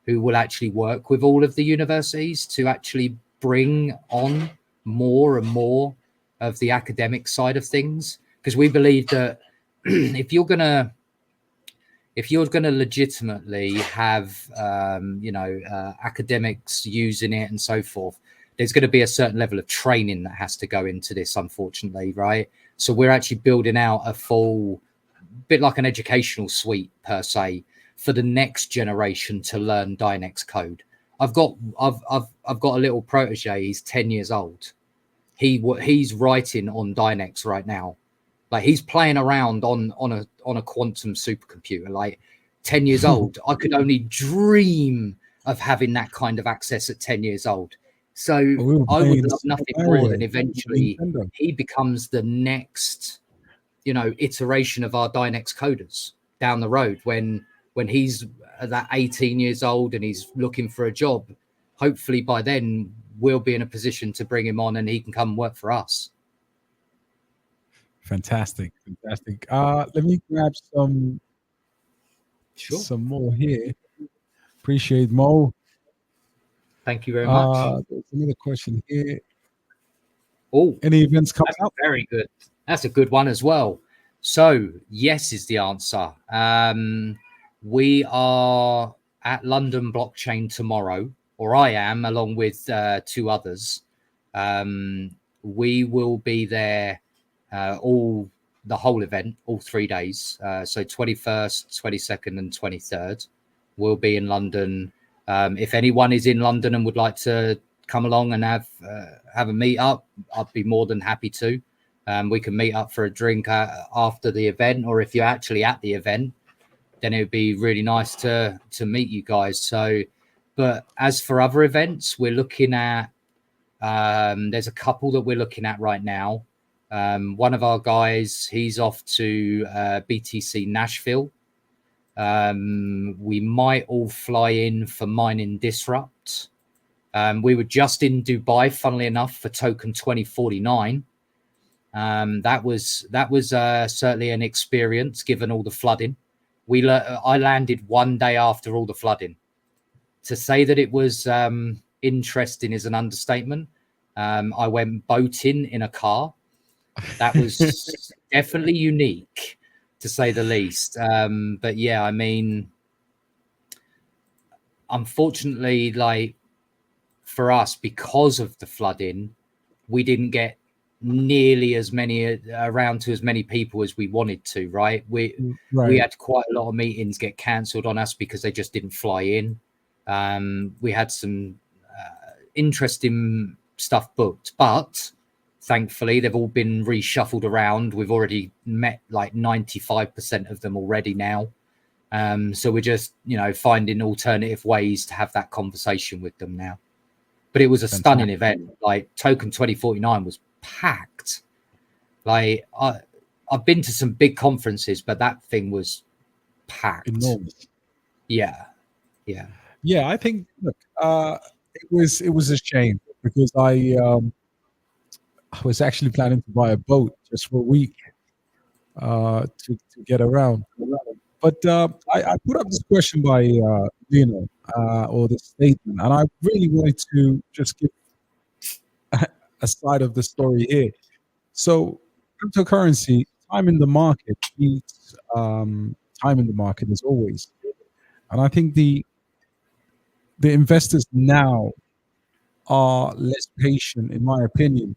who will actually work with all of the universities to actually bring on more and more of the academic side of things, because we believe that if you're going to legitimately have academics using it and so forth, there's going to be a certain level of training that has to go into this, unfortunately, right? So we're actually building out a full bit like an educational suite per se for the next generation to learn Dynex code. I've got a little protege. He's 10 years old. He's writing on Dynex right now. Like, he's playing around on a quantum supercomputer. Like, 10 years old. I could only dream of having that kind of access at 10 years old. So I would love nothing more than eventually he becomes the next, iteration of our Dynex coders down the road when he's that 18 years old and he's looking for a job. Hopefully by then we'll be in a position to bring him on and he can come and work for us. Fantastic. Let me grab some more here. Appreciate Mo. Thank you very much. There's another question here. Oh, any events coming up? Very good. That's a good one as well. So yes is the answer. We are at London Blockchain tomorrow, or I am, along with 2 others. We will be there the whole event, all 3 days. So 21st, 22nd, and 23rd. We'll be in London. If anyone is in London and would like to come along and have a meet up, I'd be more than happy to. We can meet up for a drink after the event, or if you're actually at the event, then it would be really nice to meet you guys. So, but as for other events, we're looking at, there's a couple that we're looking at right now. One of our guys, he's off to BTC Nashville. We might all fly in for Mining Disrupt. We were just in Dubai, funnily enough, for Token 2049. That was certainly an experience, given all the flooding. I landed 1 day after all the flooding. To say that it was interesting is an understatement. I went boating in a car. That was definitely unique, to say the least. But yeah, I mean, unfortunately, like, for us, because of the flooding, we didn't get nearly as many around to as many people as we wanted to, right? We had quite a lot of meetings get cancelled on us because they just didn't fly in. We had some interesting stuff booked, but thankfully they've all been reshuffled around. We've already met like 95% of them already now. So we're just, finding alternative ways to have that conversation with them now. But it was a stunning event. Like, Token 2049 was packed. Like, I've been to some big conferences, but that thing was packed. Enormous. Yeah. I think, look, it was a shame, because I was actually planning to buy a boat just for a week to get around. But I put up this question by Lino, or this statement, and I really wanted to just give a side of the story here. So, cryptocurrency, time in the market beats time in the market as always. And I think the investors now are less patient, in my opinion.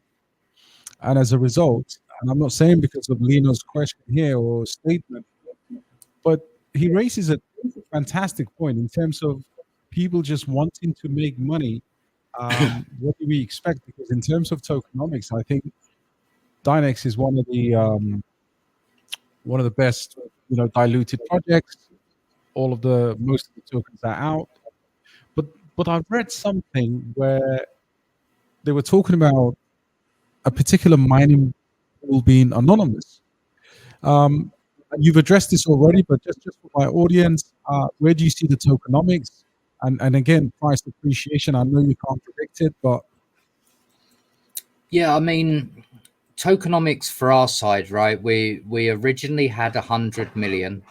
And as a result, and I'm not saying because of Lino's question here or statement, but he raises a fantastic point in terms of people just wanting to make money. What do we expect? Because in terms of tokenomics, I think Dynex is one of the best, diluted projects. Most of the tokens are out. But I've read something where they were talking about a particular mining pool being anonymous. You've addressed this already, but just for my audience, where do you see the tokenomics? And again, price appreciation. I know you can't predict it, but Yeah, I mean, tokenomics for our side, right? We originally had 100 million,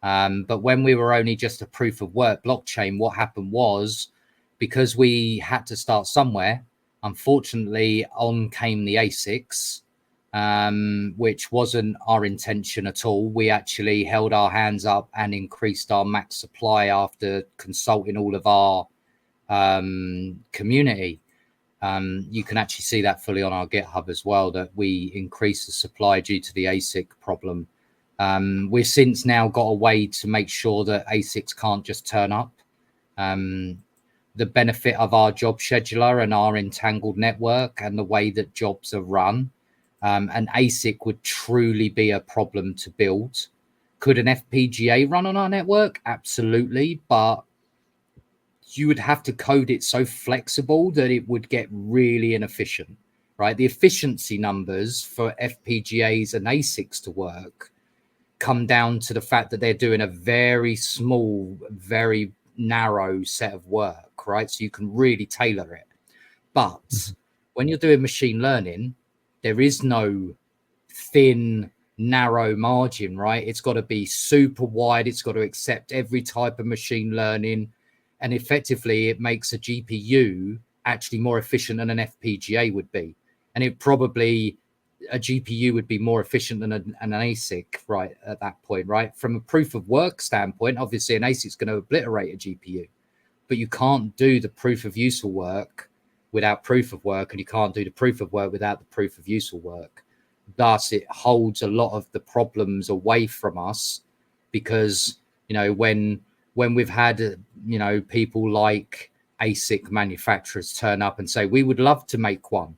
but when we were only just a proof of work blockchain, what happened was, because we had to start somewhere, unfortunately, on came the ASICs, which wasn't our intention at all. We actually held our hands up and increased our max supply after consulting all of our community. You can actually see that fully on our GitHub as well, that we increased the supply due to the ASIC problem. We've since now got a way to make sure that ASICs can't just turn up. The benefit of our job scheduler and our entangled network and the way that jobs are run, an ASIC would truly be a problem to build. Could an FPGA run on our network? Absolutely, but you would have to code it so flexible that it would get really inefficient, right? The efficiency numbers for FPGAs and ASICs to work come down to the fact that they're doing a very small, very narrow set of work, right? So you can really tailor it. But when you're doing machine learning, there is no thin, narrow margin, right? It's got to be super wide. It's got to accept every type of machine learning. And effectively, it makes a GPU actually more efficient than an FPGA would be. And it probably, a GPU would be more efficient than an ASIC, right, at that point, right? From a proof of work standpoint, obviously an ASIC is going to obliterate a GPU, but you can't do the proof of useful work without proof of work, and you can't do the proof of work without the proof of useful work. Thus, it holds a lot of the problems away from us, because, you know, when we've had, you know, people like ASIC manufacturers turn up and say, we would love to make one,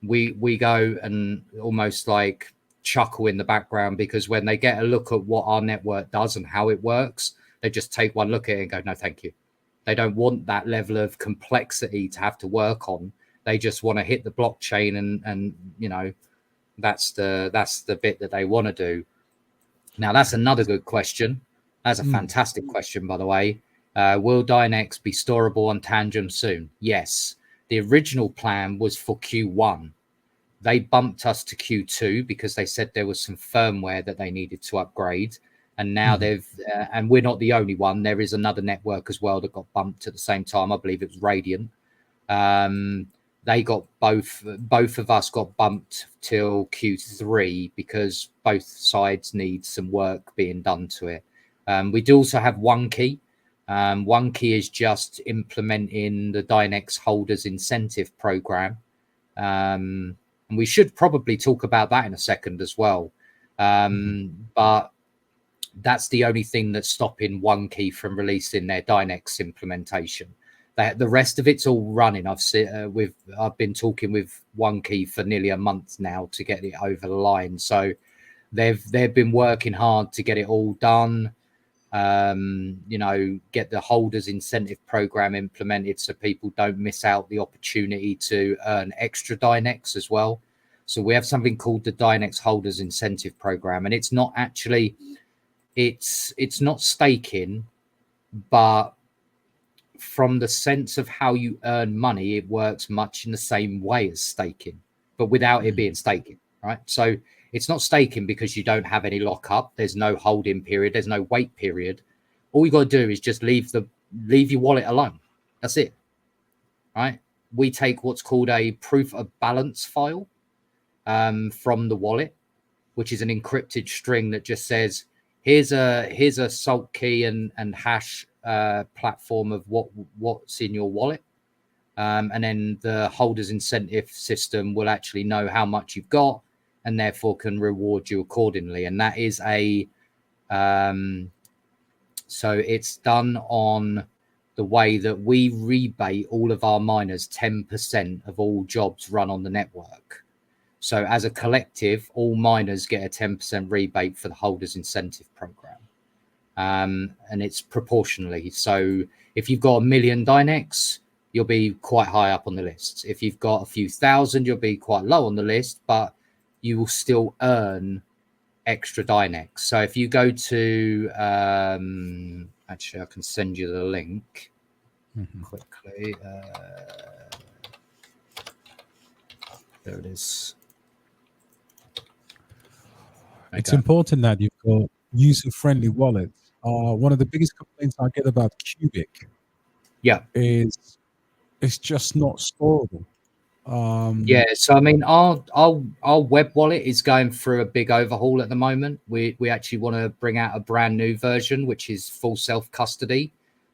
we go and almost like chuckle in the background, because when they get a look at what our network does and how it works, they just take one look at it and go, no, thank you. They don't want that level of complexity to have to work on. They just want to hit the blockchain and you know, that's the bit that they want to do. Now, that's another good question. That's a fantastic question, by the way. Will Dynex be storable on Tangent soon? Yes. The original plan was for Q1. They bumped us to Q2 because they said there was some firmware that they needed to upgrade. And now they've, and we're not the only one. There is another network as well that got bumped at the same time. I believe it was Radiant. They got both of us got bumped till Q3 because both sides need some work being done to it. We do also have One Key. One Key is just implementing the Dynex holders incentive program. And we should probably talk about that in a second as well. But that's the only thing that's stopping One Key from releasing their Dynex implementation. The rest of it's all running. I've been talking with One Key for nearly a month now to get it over the line. So they've been working hard to get it all done. You know, get the holders incentive program implemented so people don't miss out the opportunity to earn extra Dynex as well. So we have something called the Dynex holders incentive program, and it's not actually, it's not staking, but from the sense of how you earn money, it works much in the same way as staking, but without it being staking, right? So it's not staking because you don't have any lockup. There's no holding period. There's no wait period. All you got to do is just leave your wallet alone. That's it, right? We take what's called a proof of balance file from the wallet, which is an encrypted string that just says, here's a salt key and hash platform of what's in your wallet. And then the holders incentive system will actually know how much you've got and therefore can reward you accordingly. And that is so it's done on the way that we rebate all of our miners 10% of all jobs run on the network. So as a collective, all miners get a 10% rebate for the holders incentive program. And it's proportionally. So if you've got 1 million Dynex, you'll be quite high up on the list. If you've got a few thousand, you'll be quite low on the list, but you will still earn extra Dynex. So if you go to, actually, I can send you the link. quickly. There it is. It's important that you've got user-friendly wallets. One of the biggest complaints I get about Cubic is it's just not storable. Yeah, so I mean, our web wallet is going through a big overhaul at the moment. We actually want to bring out a brand new version, which is full self custody.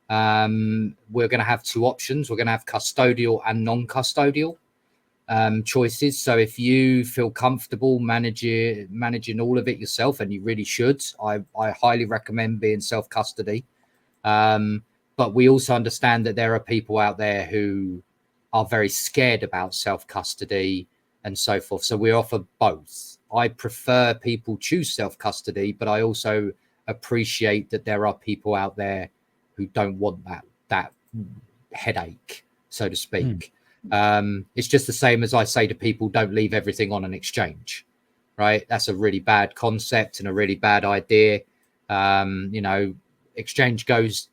We're going to have two options. We're going to have custodial and non-custodial choices. So if you feel comfortable managing all of it yourself, and you really should, I highly recommend being self custody. But we also understand that there are people out there who are very scared about self-custody and so forth. So we offer both. I prefer people choose self-custody, but I also appreciate that there are people out there who don't want that headache, so to speak. It's just the same as I say to people, don't leave everything on an exchange, right? That's a really bad concept and a really bad idea. Exchange goes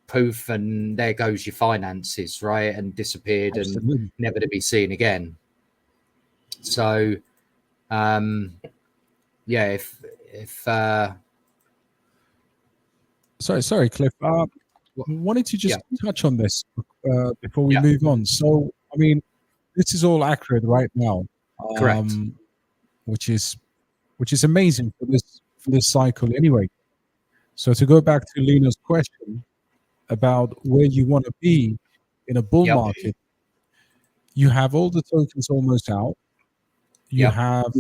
poof and there goes your finances, right? And disappeared. Absolutely. And never to be seen again. So sorry Cliff, wanted to just touch on this before we move on. So I mean, this is all accurate right now. Correct. Which is amazing for this cycle anyway. So to go back to Lena's question about where you want to be in a bull market, you have all the tokens almost out. You have,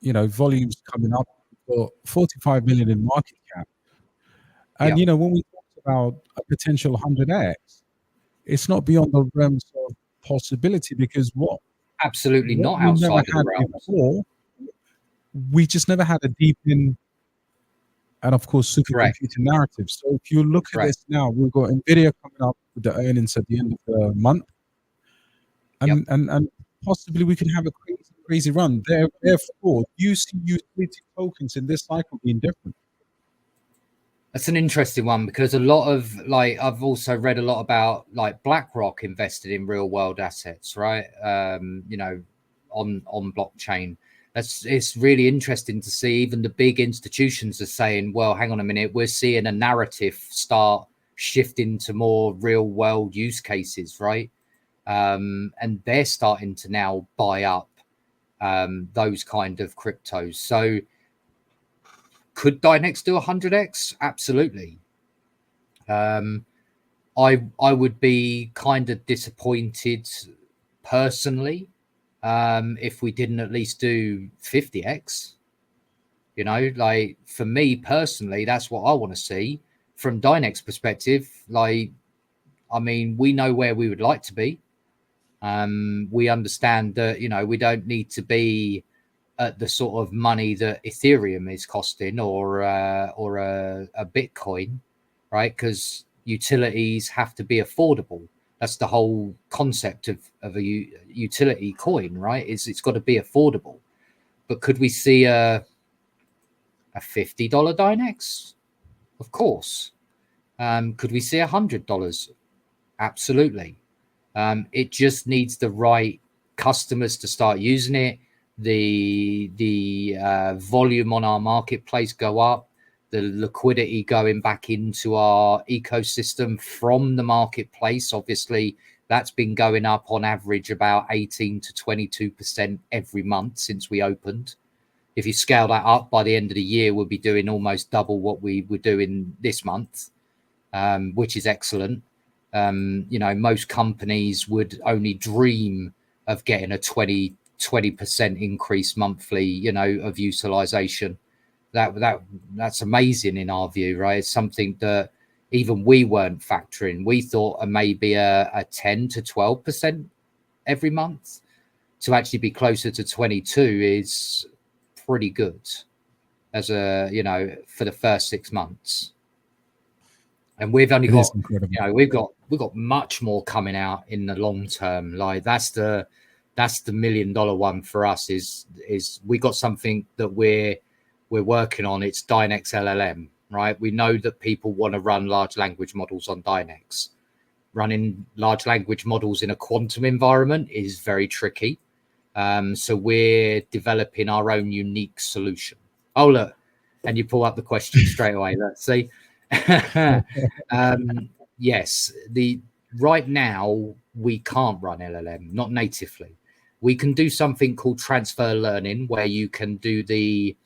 volumes coming up for 45 million in market cap. And, when we talk about a potential 100x, it's not beyond the realms of possibility, because what not outside of the realms. Before, we just never had a deep in, and of course, supercomputing narrative. So if you look at this now, we've got NVIDIA coming up with the earnings at the end of the month. And possibly we can have a crazy run. Therefore, you see utility tokens in this cycle being different. That's an interesting one, because a lot of, I've also read a lot about BlackRock invested in real world assets, right? On blockchain. It's really interesting to see even the big institutions are saying, well, hang on a minute, we're seeing a narrative start shifting to more real world use cases, right? And they're starting to now buy up those kind of cryptos. So could Dynex do 100x? Absolutely. I would be kind of disappointed personally if we didn't at least do 50x. For me personally, that's what I want to see. From Dynex perspective, we know where we would like to be. We understand that, we don't need to be at the sort of money that Ethereum is costing or a Bitcoin, right? Because utilities have to be affordable. That's the whole concept of a utility coin, right? It's got to be affordable. But could we see a $50 Dynex? Of course. Could we see $100? Absolutely. It just needs the right customers to start using it. The volume on our marketplace go up, the liquidity going back into our ecosystem from the marketplace. Obviously, that's been going up on average about 18 to 22% every month since we opened. If you scale that up, by the end of the year, we'll be doing almost double what we were doing this month, which is excellent. Most companies would only dream of getting a 20% increase monthly, of utilization. That's amazing in our view, right? It's something that even we weren't factoring. We thought maybe a 10 to 12% every month. To actually be closer to 22 is pretty good as for the first 6 months. And we've only got, we've got much more coming out in the long term. That's the $1 million one for us is we got something that we're working on. It's Dynex LLM, right? We know that people want to run large language models on Dynex. running large language models in a quantum environment is very tricky. So we're developing our own unique solution. Oh, look, and you pull up the question straight away. Let's see. Yes, right now we can't run LLM, not natively. We can do something called transfer learning, where you can do the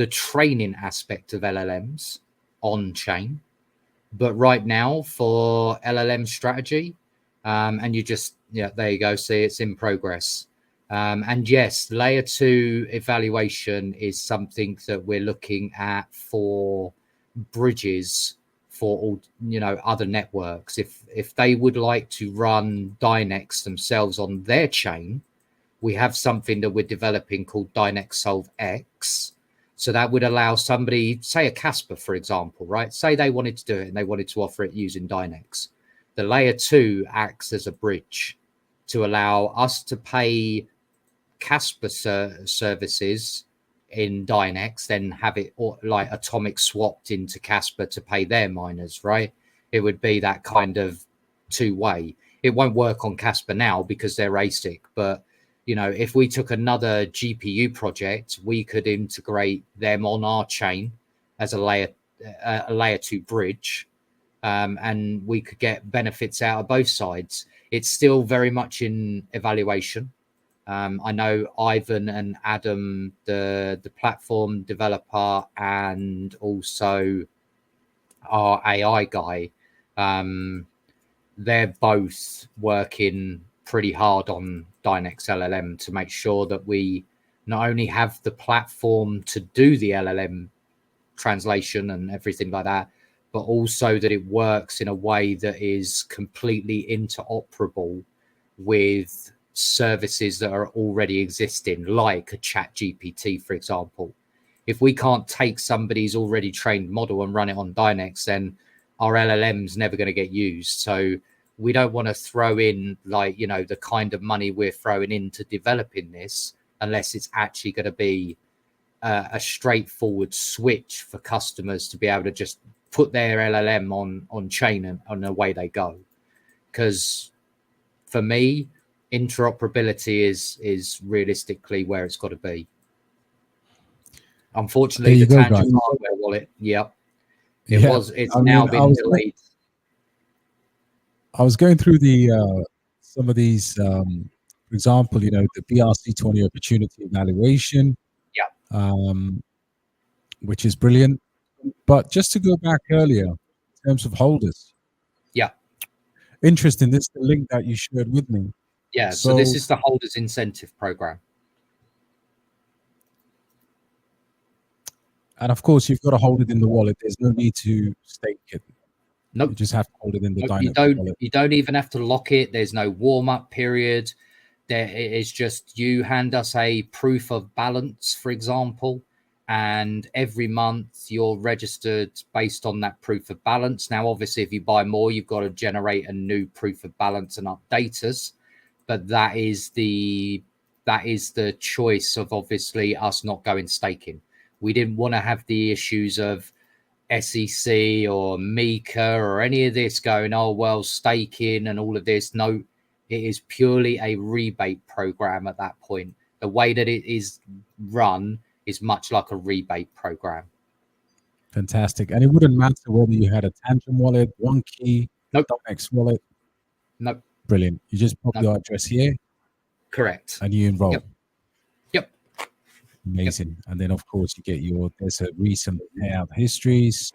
training aspect of LLMs on chain. But right now for LLM strategy, and you just, yeah, there you go. See, it's in progress. And yes, layer 2 evaluation is something that we're looking at for bridges for all, other networks. If they would like to run Dynex themselves on their chain, we have something that we're developing called Dynex Solve X. So that would allow somebody, say a Casper, for example, right? Say they wanted to do it and they wanted to offer it using Dynex. The layer 2 acts as a bridge to allow us to pay Casper services in Dynex, then have it like atomic swapped into Casper to pay their miners, right? It would be that kind of two-way. It won't work on Casper now because they're ASIC, but if we took another GPU project, we could integrate them on our chain as a layer 2 bridge, and we could get benefits out of both sides. It's still very much in evaluation. I know Ivan and Adam, the platform developer, and also our AI guy, they're both working pretty hard on Dynex LLM to make sure that we not only have the platform to do the LLM translation and everything like that, but also that it works in a way that is completely interoperable with services that are already existing, like a chat GPT, for example. If we can't take somebody's already trained model and run it on Dynex, then our LLM's never going to get used. So we don't want to throw in the kind of money we're throwing into developing this unless it's actually going to be a straightforward switch for customers to be able to just put their LLM on chain and away they go. Because for me, interoperability is realistically where it's got to be. Unfortunately, the tangible hardware wallet, it's now been delayed. I was going through some of these, for example, the BRC20 opportunity evaluation, which is brilliant. But just to go back earlier, in terms of holders, interesting. This is the link that you shared with me. Yeah, so this is the holders incentive program. And of course, you've got to hold it in the wallet. There's no need to stake it. Nope. You just have to hold it in the Dynex wallet. You don't even have to lock it. There's no warm-up period. There is just you hand us a proof of balance, for example, and every month you're registered based on that proof of balance. Now, obviously, if you buy more, you've got to generate a new proof of balance and update us. But that is the choice of obviously us not going staking. We didn't want to have the issues of SEC or Mika or any of this going, oh, well, staking and all of this. No, it is purely a rebate program at that point. The way that it is run is much like a rebate program. Fantastic. And it wouldn't matter whether you had a Tantrum wallet, One Key, Dynex wallet. Nope. Brilliant. You just pop your address here. Correct. And you enroll. Yep. Amazing. And then, of course, you get there's a recent payout histories.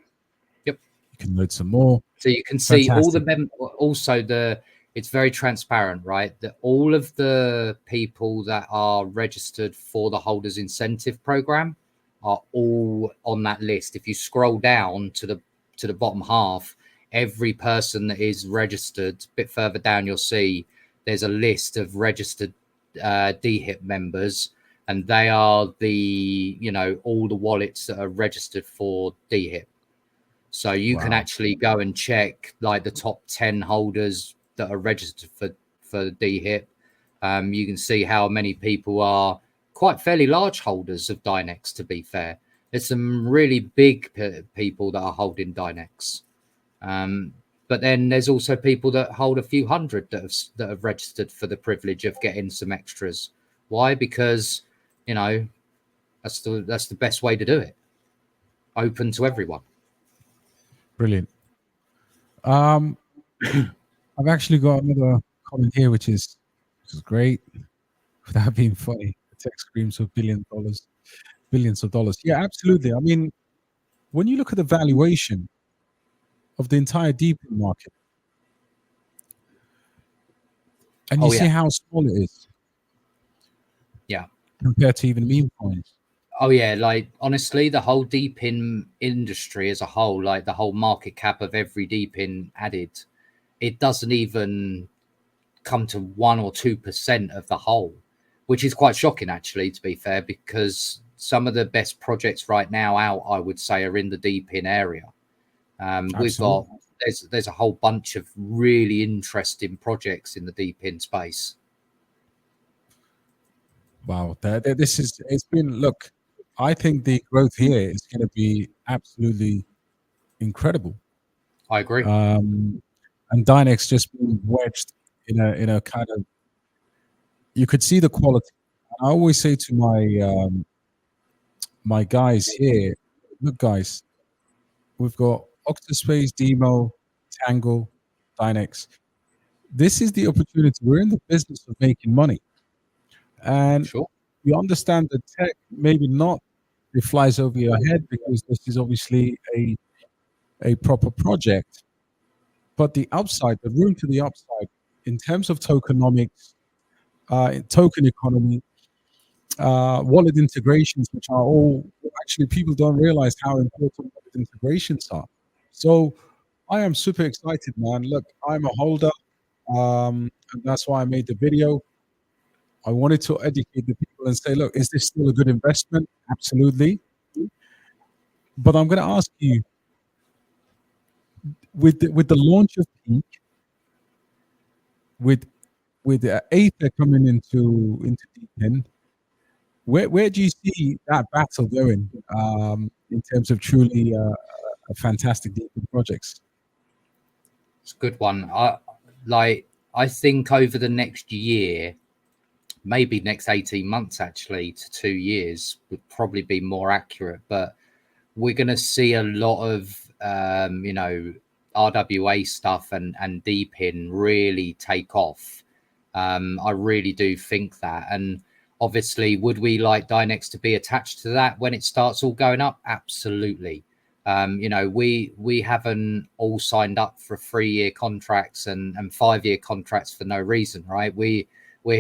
Yep. You can load some more. So you can see all the it's very transparent, right? That all of the people that are registered for the holders incentive program are all on that list. If you scroll down to the bottom half, every person that is registered, a bit further down, you'll see there's a list of registered DHIP members, and they are all the wallets that are registered for DHIP. So you can actually go and check like the top 10 holders that are registered for DHIP. You can see how many people are quite fairly large holders of Dynex, to be fair. There's some really big people that are holding Dynex. But then there's also people that hold a few hundred that have registered for the privilege of getting some extras. Why? Because, you know, that's the best way to do it. Open to everyone. Brilliant. I've actually got another comment here, which is great. Without being funny, the tech screams for billions of dollars. Yeah, absolutely. I mean, when you look at the valuation of the entire deepen market, and you see how small it is, yeah, compared to even meme coins. Oh yeah, like honestly, the whole deepin industry as a whole, like the whole market cap of every deepin added, it doesn't even come to 1 or 2% of the whole, which is quite shocking actually, to be fair, because some of the best projects right now out, I would say, are in the deepin area. We've got there's a whole bunch of really interesting projects in the deepin space. Wow, it's been, look, I think the growth here is going to be absolutely incredible. I agree. And Dynex just being wedged in a kind of, you could see the quality. I always say to my guys here, look, guys, we've got Octospace, Demo, Tangle, Dynex. This is the opportunity. We're in the business of making money. And Sure. you understand that tech, maybe not, it flies over your head because this is obviously a proper project. But the upside, the room to the upside, in terms of tokenomics, token economy, wallet integrations, which are all actually, people don't realize how important wallet integrations are. So I am super excited, man. Look, I'm a holder, and that's why I made the video. I wanted to educate the people and say, look, is this still a good investment? Absolutely. But I'm going to ask you, with the launch of Peak, with Aether coming into Deepin, where do you see that battle going in terms of truly a fantastic Deepin projects? It's a good one. I think over the next year, maybe next 18 months actually to 2 years would probably be more accurate, but we're going to see a lot of RWA stuff and deepin really take off. I really do think that. And obviously, would we like Dynex to be attached to that when it starts all going up? Absolutely. We haven't all signed up for 3-year contracts and 5-year contracts for no reason, right? We're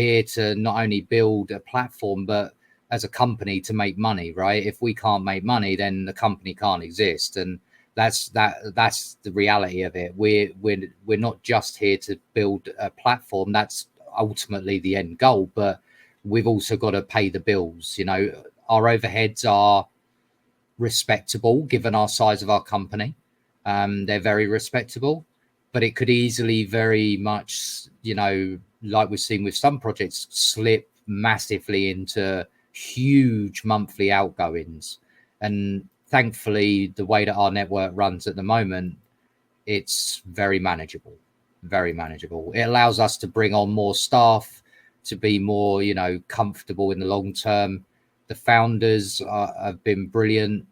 here to not only build a platform, but as a company to make money, right? If we can't make money, then the company can't exist. And that's the reality of it. We're not just here to build a platform. That's ultimately the end goal, but we've also got to pay the bills. Our overheads are respectable given our size of our company. They're very respectable, but it could easily very much, like we've seen with some projects, slip massively into huge monthly outgoings. And thankfully, the way that our network runs at the moment, it's very manageable. It allows us to bring on more staff, to be more, comfortable in the long term. The founders have been brilliant,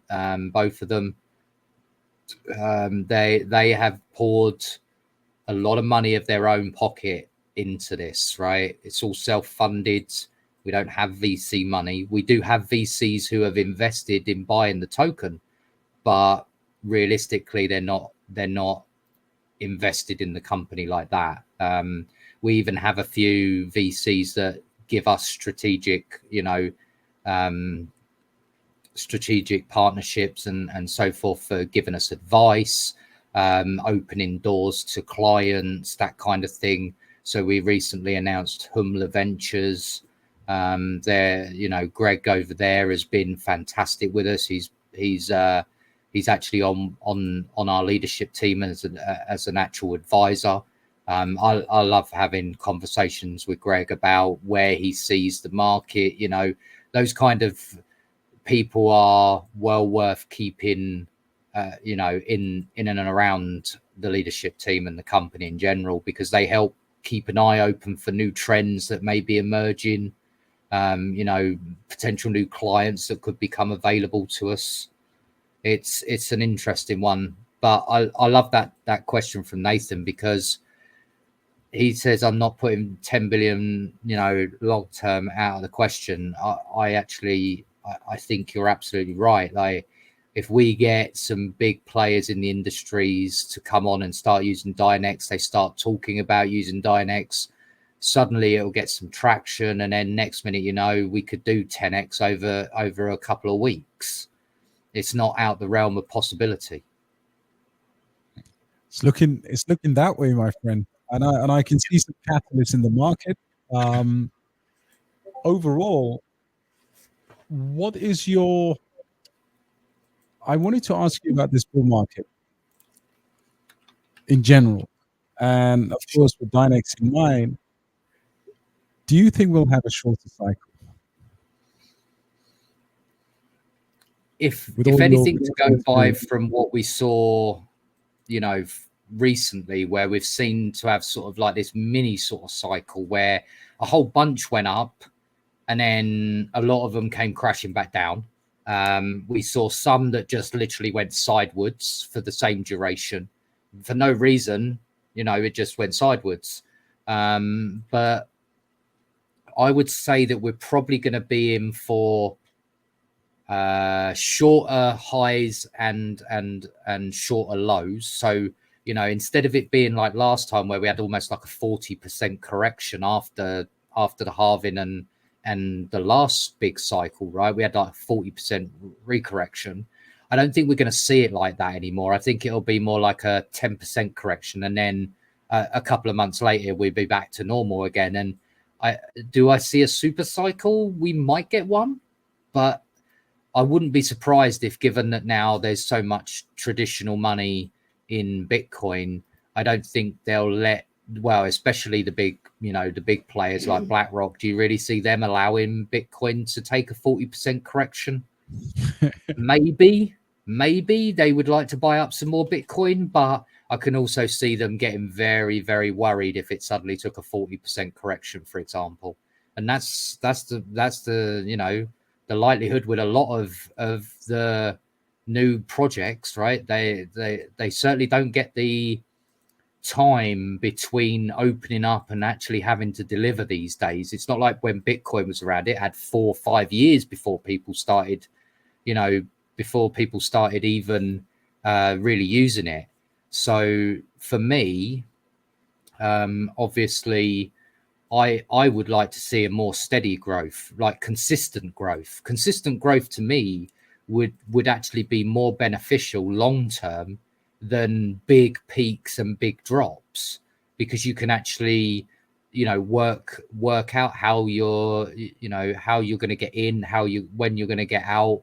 both of them. They have poured a lot of money of their own pocket into this, right? It's all self-funded. We don't have VC money. We do have VCs who have invested in buying the token, but realistically, they're not invested in the company like that. We even have a few VCs that give us strategic partnerships and so forth, for giving us advice, opening doors to clients, that kind of thing. So we recently announced Humla Ventures. Greg over there has been fantastic with us. He's actually on our leadership team as an actual advisor. I love having conversations with Greg about where he sees the market. Those kind of people are well worth keeping, in and around the leadership team and the company in general, because they help keep an eye open for new trends that may be emerging, potential new clients that could become available to us. It's an interesting one, but I love that question from Nathan, because he says, I'm not putting 10 billion, long term out of the question. I think you're absolutely right. Like, if we get some big players in the industries to come on and start using Dynex, they start talking about using Dynex, suddenly it'll get some traction, and then next minute, we could do 10x over a couple of weeks. It's not out the realm of possibility. It's looking that way, my friend, and I can see some catalysts in the market. Overall, what is your? I wanted to ask you about this bull market in general, and of course with Dynex in mind. Do you think we'll have a shorter cycle? If anything, to go by from what we saw, recently, where we've seen to have sort of like this mini sort of cycle where a whole bunch went up and then a lot of them came crashing back down. We saw some that just literally went sideways for the same duration for no reason. It just went sideways. But I would say that we're probably going to be in for shorter highs and shorter lows. So, instead of it being like last time where we had almost like a 40% correction after the halving and the last big cycle, right? We had like 40% recorrection. I don't think we're going to see it like that anymore. I think it'll be more like a 10% correction, and then a couple of months later we'll be back to normal again. And I see a super cycle? We might get one, but I wouldn't be surprised if, given that now there's so much traditional money in Bitcoin, I don't think they'll especially the big players like BlackRock. Do you really see them allowing Bitcoin to take a 40% correction? Maybe they would like to buy up some more Bitcoin, but I can also see them getting very, very worried if it suddenly took a 40% correction, for example. And that's the likelihood with a lot of the new projects, right? They certainly don't get the time between opening up and actually having to deliver these days. It's not like when Bitcoin was around, it had 4 or 5 years before people started, even really using it. So for me, obviously, I would like to see a more steady growth, like consistent growth. Consistent growth to me would actually be more beneficial long term than big peaks and big drops, because you can actually, work out how you're going to get in, when you're going to get out,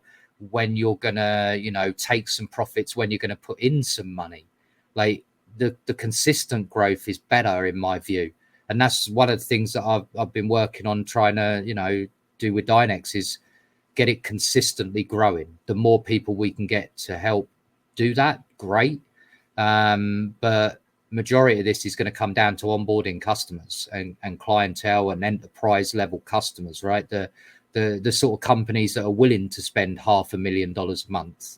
when you're going to, take some profits, when you're going to put in some money. Like the consistent growth is better in my view. And that's one of the things that I've been working on trying to, do with Dynex, is get it consistently growing. The more people we can get to help do that, great. But majority of this is going to come down to onboarding customers and clientele and enterprise level customers, right? The sort of companies that are willing to spend $500,000 a month.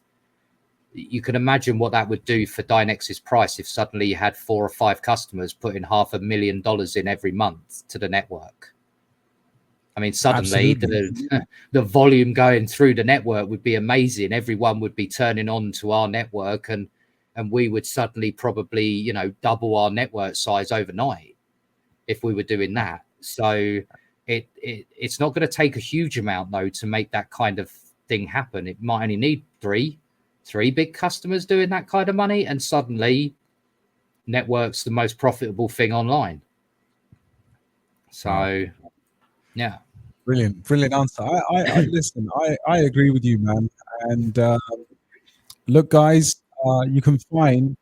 You can imagine what that would do for Dynex's price if suddenly you had 4 or 5 customers putting $500,000 in every month to the network. I mean, suddenly the volume going through the network would be amazing. Everyone would be turning on to our network, and we would suddenly probably, double our network size overnight if we were doing that. So it's not going to take a huge amount though to make that kind of thing happen. It might only need three big customers doing that kind of money, and suddenly network's the most profitable thing online. So yeah, brilliant answer. I listen, I agree with you, man. And look, guys, you can find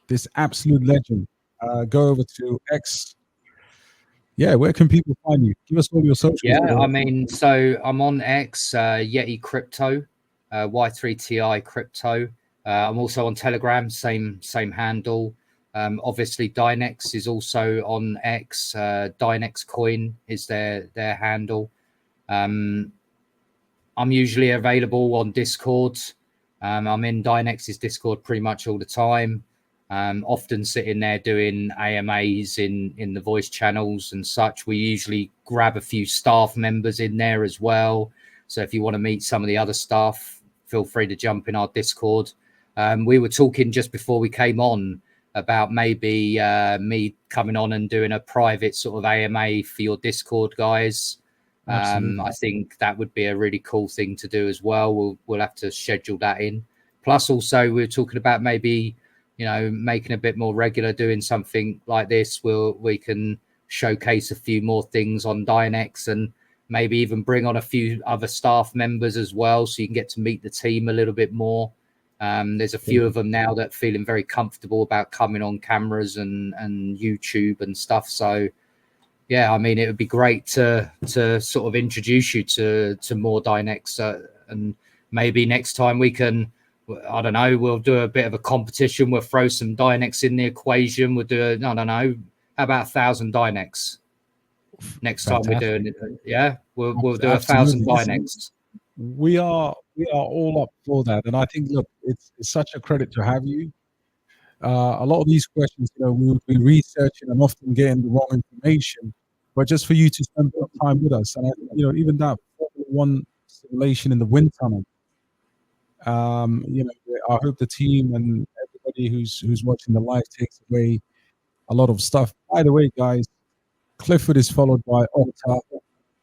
this absolute legend. Go over to X. Yeah, where can people find you? Give us all your socials. Yeah, I mean, so I'm on X, Yeti Crypto, Y3TI Crypto. I'm also on Telegram, same handle. Obviously, Dynex is also on X. Dynex Coin is their handle. I'm usually available on Discord. I'm in Dynex's Discord pretty much all the time. Often sitting there doing AMAs in the voice channels and such. We usually grab a few staff members in there as well. So if you want to meet some of the other staff, feel free to jump in our Discord. We were talking just before we came on about maybe me coming on and doing a private sort of AMA for your Discord guys. I think that would be a really cool thing to do as well. We'll have to schedule that in. Plus, also we were talking about maybe, you know, making a bit more regular, doing something like this. We can showcase a few more things on Dynex and maybe even bring on a few other staff members as well, so you can get to meet the team a little bit more. There's a few of them now that are feeling very comfortable about coming on cameras and YouTube and stuff. So yeah, I mean, it would be great to sort of introduce you to more Dynex, and maybe next time we can, I don't know, we'll do a bit of a competition. We'll throw some Dynex in the equation. We'll do I don't know, how about 1,000 Dynex next time we're doing it? Yeah, we'll do 1,000 Dynex. We are all up for that, and I think, look, it's such a credit to have you. A lot of these questions, you know, we'll be researching and often getting the wrong information, but just for you to spend time with us, and you know, even that Formula One simulation in the wind tunnel. You know, I hope the team and everybody who's watching the live takes away a lot of stuff. By the way, guys, Clifford is followed by Octa,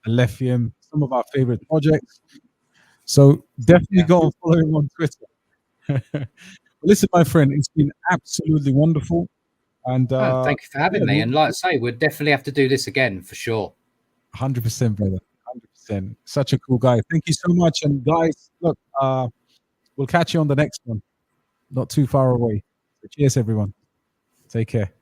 Alephium, some of our favorite projects. So definitely go and follow him on Twitter. Listen, my friend, it's been absolutely wonderful. And thank you for having me. And like I say, we'll definitely have to do this again for sure. 100%, brother. 100%. Such a cool guy. Thank you so much. And guys, look, we'll catch you on the next one. Not too far away. So cheers, everyone. Take care.